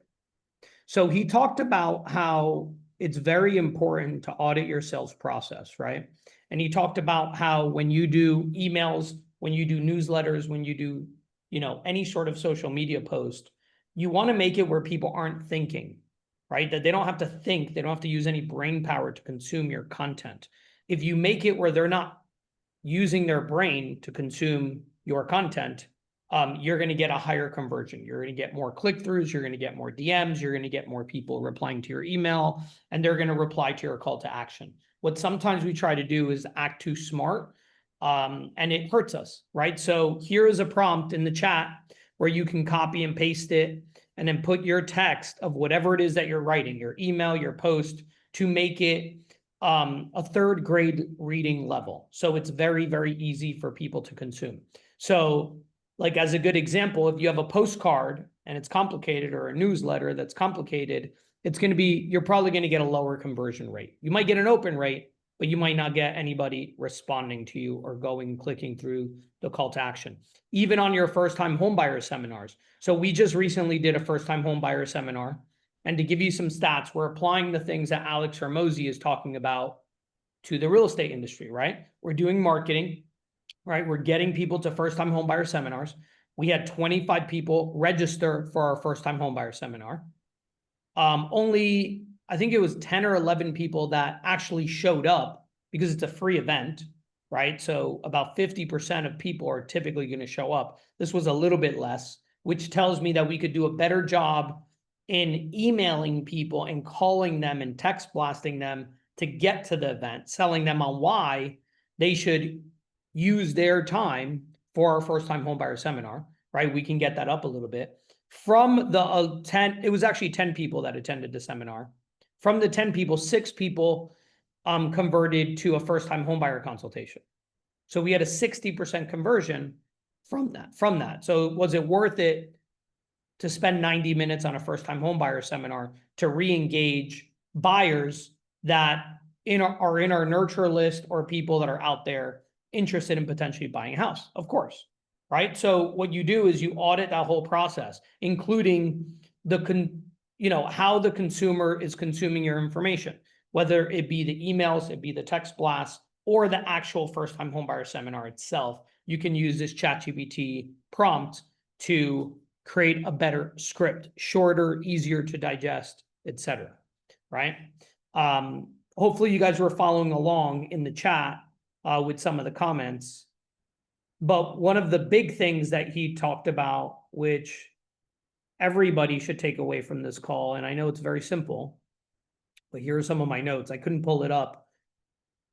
So he talked about how it's very important to audit your sales process, right? And he talked about how when you do emails, when you do newsletters, when you do, any sort of social media post, you want to make it where people aren't thinking, right? That they don't have to think, they don't have to use any brain power to consume your content. If you make it where they're not using their brain to consume your content, you're going to get a higher conversion. You're going to get more click-throughs. You're going to get more DMs. You're going to get more people replying to your email, and they're going to reply to your call to action. What sometimes we try to do is act too smart, and it hurts us, right? So here is a prompt in the chat where you can copy and paste it and then put your text of whatever it is that you're writing, your email, your post, to make it a third grade reading level. So it's very, very easy for people to consume. So like as a good example, if you have a postcard and it's complicated or a newsletter that's complicated, you're probably going to get a lower conversion rate. You might get an open rate, but you might not get anybody responding to you or clicking through the call to action. Even on your first-time homebuyer seminars. So we just recently did a first-time homebuyer seminar. And to give you some stats, we're applying the things that Alex Hormozi is talking about to the real estate industry, right? We're doing marketing, right? We're getting people to first-time homebuyer seminars. We had 25 people register for our first-time homebuyer seminar. Only, I think it was 10 or 11 people that actually showed up because it's a free event, right? So about 50% of people are typically going to show up. This was a little bit less, which tells me that we could do a better job in emailing people and calling them and text blasting them to get to the event, selling them on why they should use their time for our first-time homebuyer seminar, right? We can get that up a little bit. From the 10, it was actually 10 people that attended the seminar. From the 10 people, 6 people converted to a first-time homebuyer consultation. So we had a 60% conversion from that. So was it worth it to spend 90 minutes on a first-time homebuyer seminar to re-engage buyers that are in our nurture list, or people that are out there interested in potentially buying a house? Of course, right? So what you do is you audit that whole process, including how the consumer is consuming your information, whether it be the emails, it be the text blasts, or the actual first-time homebuyer seminar itself. You can use this ChatGPT prompt to create a better script, shorter, easier to digest, etc. Right? Hopefully you guys were following along in the chat with some of the comments. But one of the big things that he talked about, which everybody should take away from this call, and I know it's very simple, but here are some of my notes. I couldn't pull it up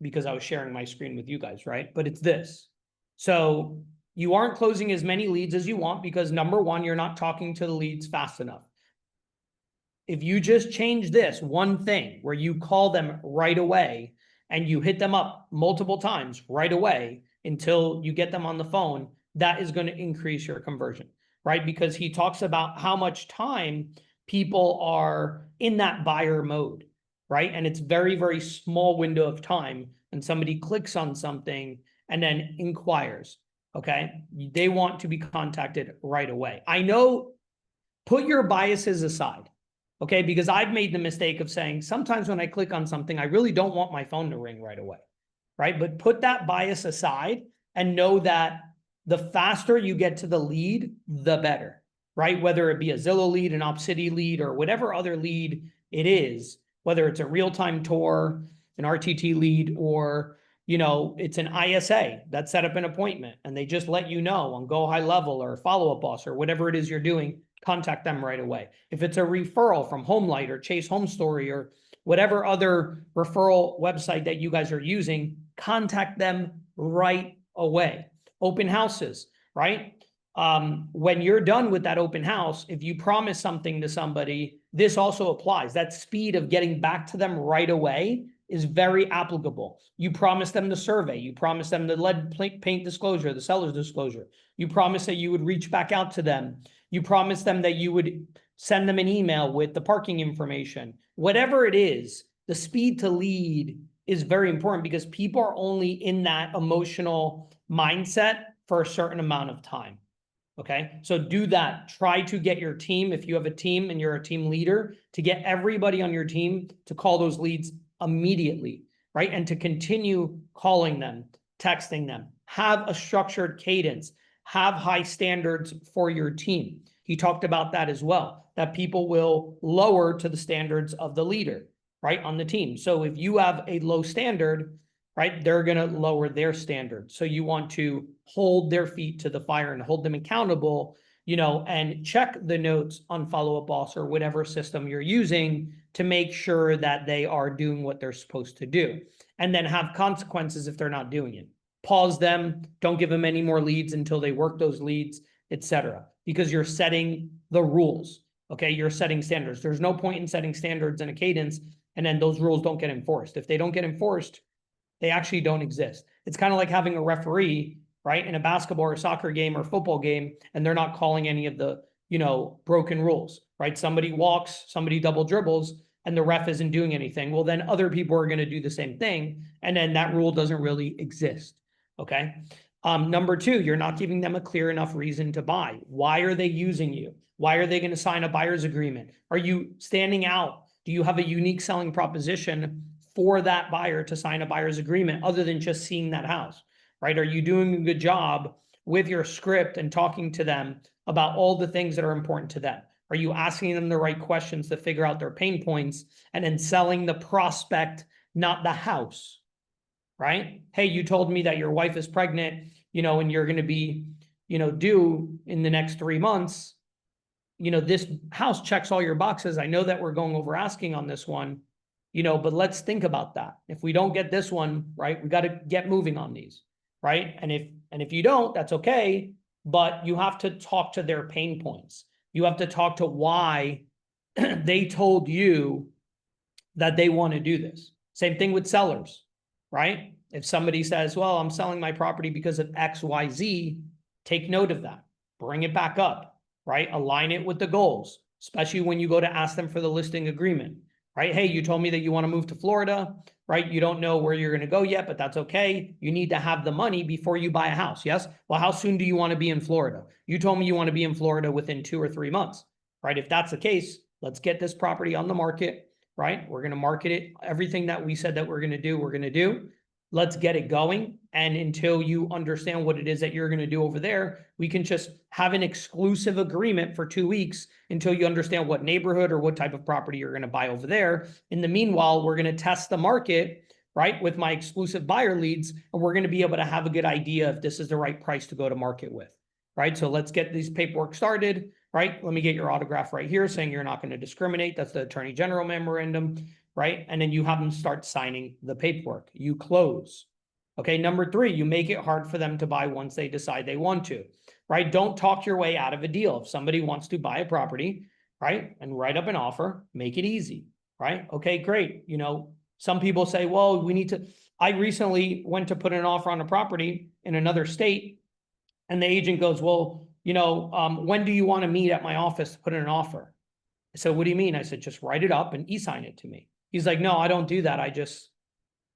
because I was sharing my screen with you guys, right? But it's this. So you aren't closing as many leads as you want because, number one, you're not talking to the leads fast enough. If you just change this one thing where you call them right away and you hit them up multiple times right away until you get them on the phone, that is going to increase your conversion, right? Because he talks about how much time people are in that buyer mode, right? And it's very, very small window of time. And somebody clicks on something and then inquires, okay? They want to be contacted right away. I know, put your biases aside, okay? Because I've made the mistake of saying, sometimes when I click on something, I really don't want my phone to ring right away, right? But put that bias aside and know that the faster you get to the lead, the better, right? Whether it be a Zillow lead, an OpCity lead, or whatever other lead it is, whether it's a real-time tour, an RTT lead, or it's an ISA that set up an appointment and they just let you know on Go High Level or Follow Up Boss or whatever it is you're doing, contact them right away. If it's a referral from HomeLight or Chase Home Story or whatever other referral website that you guys are using, contact them right away. Open houses, right? When you're done with that open house, if you promise something to somebody, this also applies. That speed of getting back to them right away is very applicable. You promised them the survey. You promised them the lead paint disclosure, the seller's disclosure. You promised that you would reach back out to them. You promised them that you would send them an email with the parking information. Whatever it is, the speed to lead is very important because people are only in that emotional mindset for a certain amount of time. Okay, so do that. Try to get your team, if you have a team and you're a team leader, to get everybody on your team to call those leads immediately, right? And to continue calling them, texting them, have a structured cadence, have high standards for your team. He talked about that as well, that people will lower to the standards of the leader, right, on the team. So if you have a low standard, right, they're going to lower their standard. So you want to hold their feet to the fire and hold them accountable, and check the notes on Follow Up Boss or whatever system you're using to make sure that they are doing what they're supposed to do. And then have consequences if they're not doing it. Pause them. Don't give them any more leads until they work those leads, etc. Because you're setting the rules. Okay, you're setting standards. There's no point in setting standards and a cadence and then those rules don't get enforced. If they don't get enforced, they actually don't exist. It's kind of like having a referee, right, in a basketball or soccer game or football game, and they're not calling any of the, broken rules, right? Somebody walks, somebody double dribbles, and the ref isn't doing anything. Well, then other people are going to do the same thing, and then that rule doesn't really exist, okay? Number two, you're not giving them a clear enough reason to buy. Why are they using you? Why are they going to sign a buyer's agreement? Are you standing out? Do you have a unique selling proposition for that buyer to sign a buyer's agreement other than just seeing that house, right? Are you doing a good job with your script and talking to them about all the things that are important to them? Are you asking them the right questions to figure out their pain points and then selling the prospect, not the house, right? Hey, you told me that your wife is pregnant, and you're going to be, due in the next 3 months. This house checks all your boxes. I know that we're going over asking on this one, but let's think about that. If we don't get this one, right, we got to get moving on these, right? And if you don't, that's okay, but you have to talk to their pain points. You have to talk to why they told you that they want to do this. Same thing with sellers, right? If somebody says, well, I'm selling my property because of X, Y, Z, take note of that. Bring it back up, right? Align it with the goals, especially when you go to ask them for the listing agreement, right? Hey, you told me that you want to move to Florida, right? You don't know where you're going to go yet, but that's okay. You need to have the money before you buy a house. Yes. Well, how soon do you want to be in Florida? You told me you want to be in Florida within 2 or 3 months, right? If that's the case, let's get this property on the market, right? We're going to market it. Everything that we said that we're going to do, we're going to do. Let's get it going. And until you understand what it is that you're going to do over there, we can just have an exclusive agreement for 2 weeks until you understand what neighborhood or what type of property you're going to buy over there. In the meanwhile, we're going to test the market, right, with my exclusive buyer leads, and we're going to be able to have a good idea if this is the right price to go to market with, right? So let's get these paperwork started, right? Let me get your autograph right here saying you're not going to discriminate. That's the Attorney General memorandum, right? And then you have them start signing the paperwork. You close. Okay, number 3, you make it hard for them to buy once they decide they want to, right? Don't talk your way out of a deal. If somebody wants to buy a property, right, and write up an offer, make it easy, right? Okay, great. You know, some people say, well, we need to, I recently went to put an offer on a property in another state, and the agent goes, well, you know, when do you want to meet at my office to put in an offer? I said, what do you mean? I said, just write it up and e-sign it to me. He's like, no, I don't do that.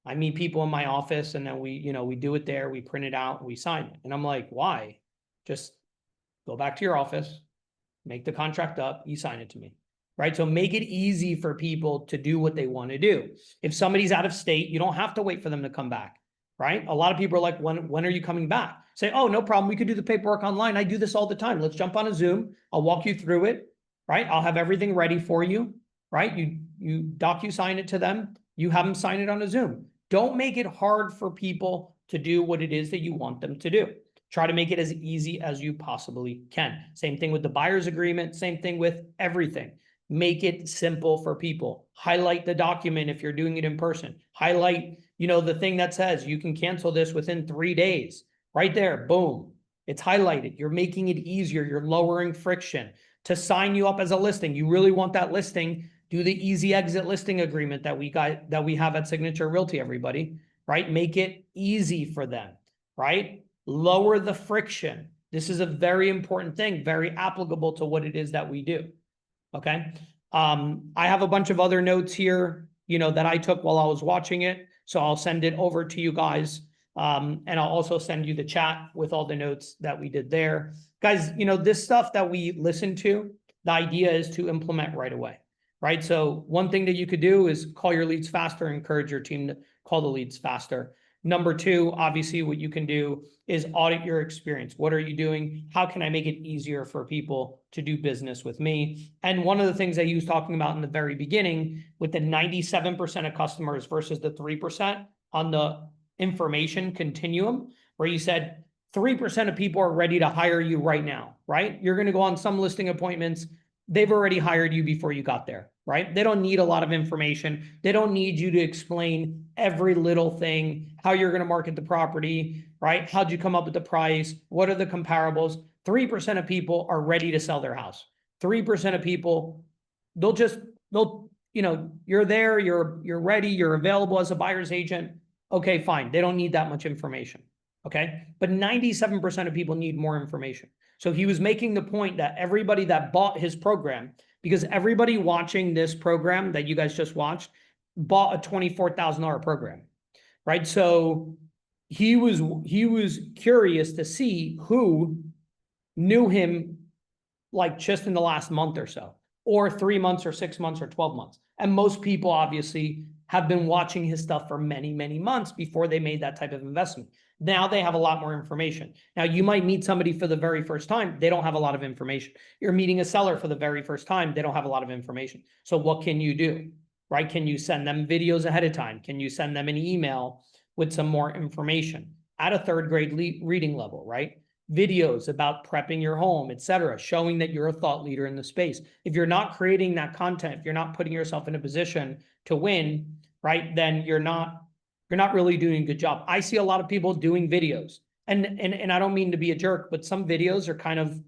I meet people in my office, and then we do it there. We print it out and we sign it. And I'm like, why? Just go back to your office, make the contract up, you sign it to me, right? So make it easy for people to do what they want to do. If somebody's out of state, you don't have to wait for them to come back, right? A lot of people are like, when are you coming back? Say, oh, no problem. We could do the paperwork online. I do this all the time. Let's jump on a Zoom. I'll walk you through it, right? I'll have everything ready for you, right? You docu-sign it to them. You have them sign it on a Zoom. Don't make it hard for people to do what it is that you want them to do. Try to make it as easy as you possibly can. Same thing with the buyer's agreement. Same thing with everything. Make it simple for people. Highlight the document if you're doing it in person. Highlight, the thing that says you can cancel this within 3 days. Right there, boom. It's highlighted. You're making it easier. You're lowering friction. To sign you up as a listing, you really want that listing, do the easy exit listing agreement that we have at Signature Realty, everybody, right? Make it easy for them, right? Lower the friction. This is a very important thing, very applicable to what it is that we do. Okay. I have a bunch of other notes here, that I took while I was watching it. So I'll send it over to you guys. And I'll also send you the chat with all the notes that we did there. Guys, this stuff that we listen to, the idea is to implement right away, right? So one thing that you could do is call your leads faster, encourage your team to call the leads faster. Number 2, obviously what you can do is audit your experience. What are you doing? How can I make it easier for people to do business with me? And one of the things that he was talking about in the very beginning with the 97% of customers versus the 3% on the information continuum, where you said 3% of people are ready to hire you right now, right? You're going to go on some listing appointments. They've already hired you before you got there, right? They don't need a lot of information. They don't need you to explain every little thing, how you're going to market the property, right? How'd you come up with the price? What are the comparables? 3% of people are ready to sell their house. 3% of people, you're there, you're ready, you're available as a buyer's agent. Okay, fine. They don't need that much information. Okay. But 97% of people need more information. So he was making the point that everybody that bought his program, because everybody watching this program that you guys just watched bought a $24,000 program, right? So he was curious to see who knew him like just in the last month or so, or 3 months or 6 months or 12 months. And most people obviously have been watching his stuff for many, many months before they made that type of investment. Now they have a lot more information. Now you might meet somebody for the very first time. They don't have a lot of information. You're meeting a seller for the very first time. They don't have a lot of information. So what can you do, right? Can you send them videos ahead of time? Can you send them an email with some more information at a 3rd grade reading level, right? Videos about prepping your home, etc., showing that you're a thought leader in the space. If you're not creating that content, if you're not putting yourself in a position to win, right, then you're not really doing a good job. I see a lot of people doing videos, and I don't mean to be a jerk, but some videos are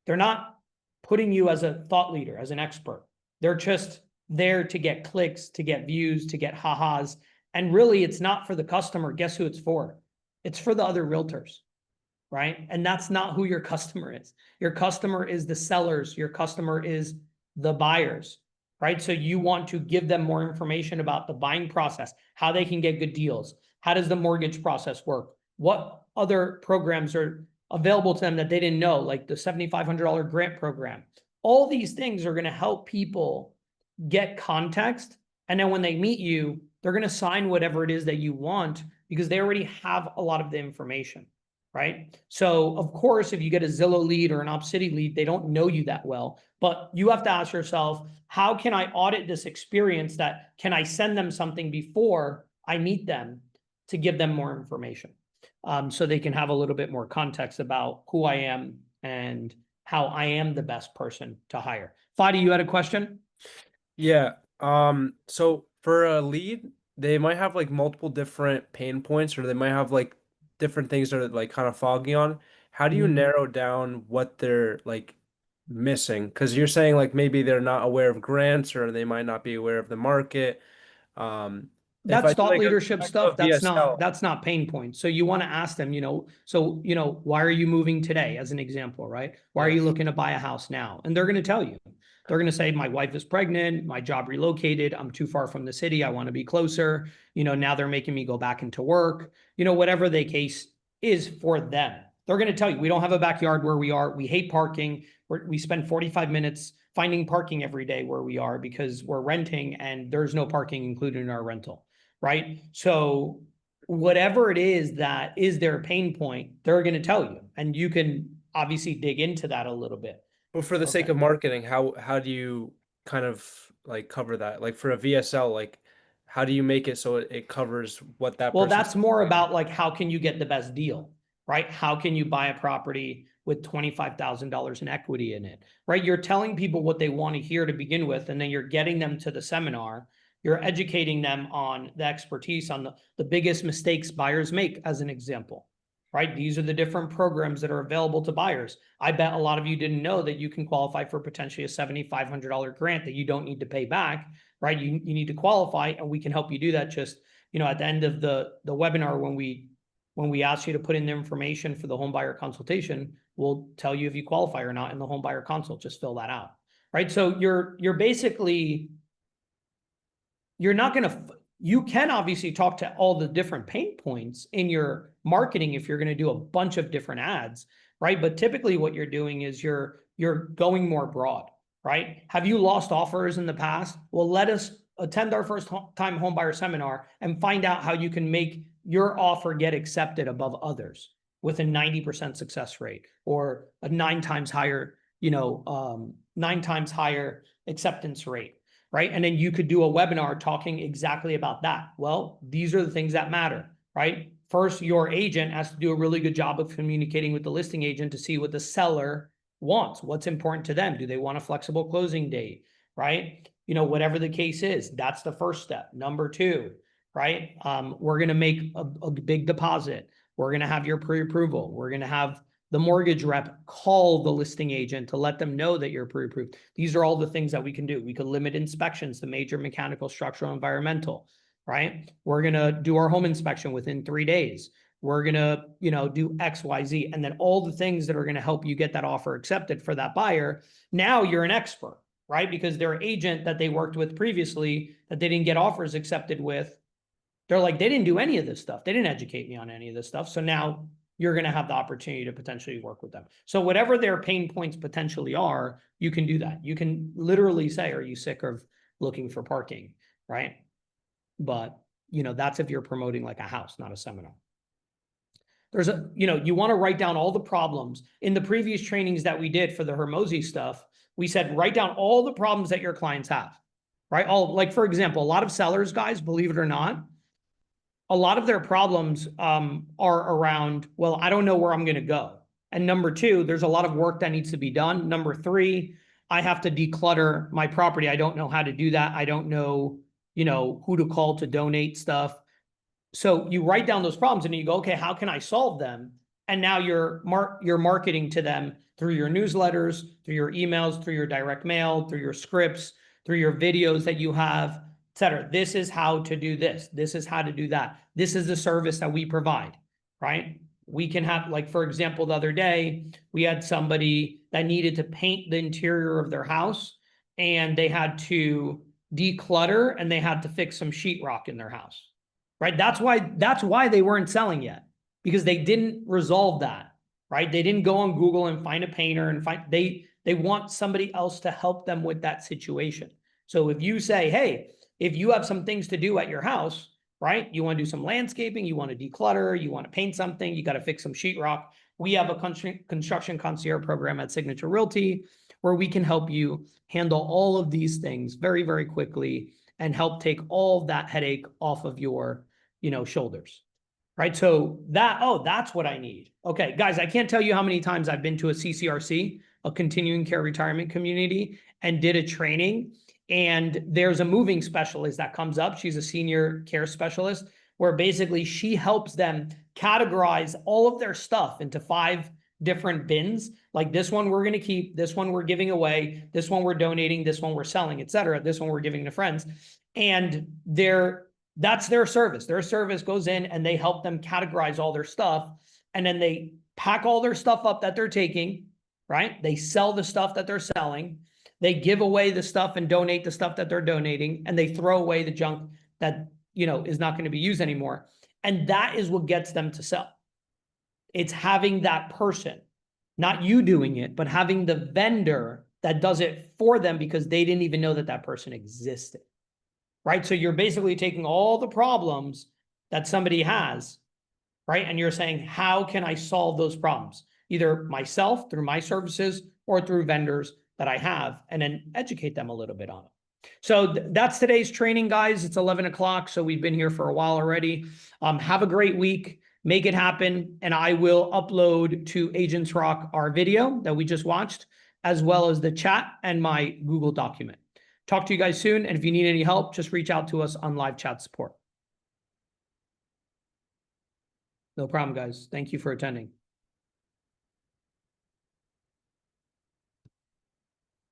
they're not putting you as a thought leader, as an expert. They're just there to get clicks, to get views, to get ha-has. And really, it's not for the customer. Guess who it's for? It's for the other realtors, right? And that's not who your customer is. Your customer is the sellers. Your customer is the buyers, right? So you want to give them more information about the buying process, how they can get good deals. How does the mortgage process work? What other programs are available to them that they didn't know, like the $7,500 grant program? All these things are going to help people get context. And then when they meet you, they're going to sign whatever it is that you want because they already have a lot of the information, right? So of course, if you get a Zillow lead or an OpCity lead, they don't know you that well, but you have to ask yourself, how can I audit this experience? That can I send them something before I meet them to give them more information, so they can have a little bit more context about who I am and how I am the best person to hire. Fadi, you had a question? Yeah. So for a lead, they might have like multiple different pain points, or they might have like different things that are like kind of foggy on. How do you narrow down what they're like missing? Because you're saying like maybe they're not aware of grants, or they might not be aware of the market. If That's I do thought like leadership a stuff. VSL, That's not pain points. So you want to ask them, so, why are you moving today, as an example, right? Why are yeah. you looking to buy a house now? And they're going to tell you. They're going to say, my wife is pregnant, my job relocated, I'm too far from the city, I want to be closer. Now they're making me go back into work. Whatever the case is for them. They're going to tell you, we don't have a backyard where we are. We hate parking. We spend 45 minutes finding parking every day where we are because we're renting and there's no parking included in our rental. Right? So whatever it is that is their pain point, they're going to tell you, and you can obviously dig into that a little bit. But for the sake Okay. of marketing, how do you kind of like cover that? Like for a VSL, like how do you make it so it covers what that Well, person's that's more doing? about like, how can you get the best deal, right? How can you buy a property with $25,000 in equity in it, right? You're telling people what they want to hear to begin with, and then you're getting them to the seminar. You're educating them on the expertise on the biggest mistakes buyers make, as an example, right? These are the different programs that are available to buyers. I bet a lot of you didn't know that you can qualify for potentially a $7,500 grant that you don't need to pay back, right? You need to qualify, and we can help you do that. Just, at the end of the webinar, when we ask you to put in the information for the home buyer consultation, we'll tell you if you qualify or not in the home buyer consult. Just fill that out, right? So you're basically, you're not going to, you can obviously talk to all the different pain points in your marketing if you're going to do a bunch of different ads, right? But typically what you're doing is you're going more broad, right? Have you lost offers in the past? Well, let us attend our first time home buyer seminar and find out how you can make your offer get accepted above others with a 90% success rate, or a 9 times higher, 9 times higher acceptance rate, right? And then you could do a webinar talking exactly about that. Well, these are the things that matter, right? First, your agent has to do a really good job of communicating with the listing agent to see what the seller wants, what's important to them. Do they want a flexible closing date, right? Whatever the case is, that's the first step. Number 2, right? We're going to make a big deposit. We're going to have your pre-approval. We're going to have the mortgage rep call the listing agent to let them know that you're pre-approved. These are all the things that we can do. We could limit inspections to major mechanical, structural, environmental, right? We're going to do our home inspection within 3 days. We're going to, do X, Y, Z, and then all the things that are going to help you get that offer accepted for that buyer. Now you're an expert, right? Because their agent that they worked with previously that they didn't get offers accepted with, they're like, they didn't do any of this stuff. They didn't educate me on any of this stuff. So now you're going to have the opportunity to potentially work with them. So whatever their pain points potentially are, you can do that. You can literally say, are you sick of looking for parking, right? But, that's if you're promoting like a house, not a seminar. There's you want to write down all the problems. In the previous trainings that we did for the Hormozi stuff, we said, write down all the problems that your clients have, right? Like, for example, a lot of sellers, guys, believe it or not, a lot of their problems are around, well, I don't know where I'm going to go. And number 2, there's a lot of work that needs to be done. Number 3, I have to declutter my property. I don't know how to do that. I don't know, who to call to donate stuff. So you write down those problems and you go, okay, how can I solve them? And now you're marketing to them through your newsletters, through your emails, through your direct mail, through your scripts, through your videos that you have, et cetera. This is how to do this. This is how to do that. This is the service that we provide, right? We can have, like, for example, the other day, we had somebody that needed to paint the interior of their house, and they had to declutter and they had to fix some sheetrock in their house, right? That's why they weren't selling yet, because they didn't resolve that, right? They didn't go on Google and find a painter and they want somebody else to help them with that situation. So if you say, hey, if you have some things to do at your house, right? You want to do some landscaping, you want to declutter, you want to paint something, you got to fix some sheetrock. We have a construction concierge program at Signature Realty where we can help you handle all of these things very, very quickly and help take all that headache off of your, shoulders, right? So that's what I need. Okay, guys, I can't tell you how many times I've been to a CCRC, a continuing care retirement community, and did a training. And there's a moving specialist that comes up. She's a senior care specialist, where basically she helps them categorize all of their stuff into 5 different bins. Like, this one we're going to keep, this one we're giving away, this one we're donating, this one we're selling, etc. This one we're giving to friends. And that's their service. Their service goes in and they help them categorize all their stuff. And then they pack all their stuff up that they're taking, right? They sell the stuff that they're selling. They give away the stuff and donate the stuff that they're donating, and they throw away the junk that, is not going to be used anymore. And that is what gets them to sell. It's having that person, not you doing it, but having the vendor that does it for them because they didn't even know that that person existed, right? So you're basically taking all the problems that somebody has, right? And you're saying, how can I solve those problems? Either myself, through my services, or through vendors that I have, and then educate them a little bit on it. So that's today's training, guys. It's 11 o'clock, so we've been here for a while already. Have a great week. Make it happen, and I will upload to Agents Rock our video that we just watched, as well as the chat and my Google document. Talk to you guys soon, and if you need any help, just reach out to us on live chat support. No problem, guys. Thank you for attending.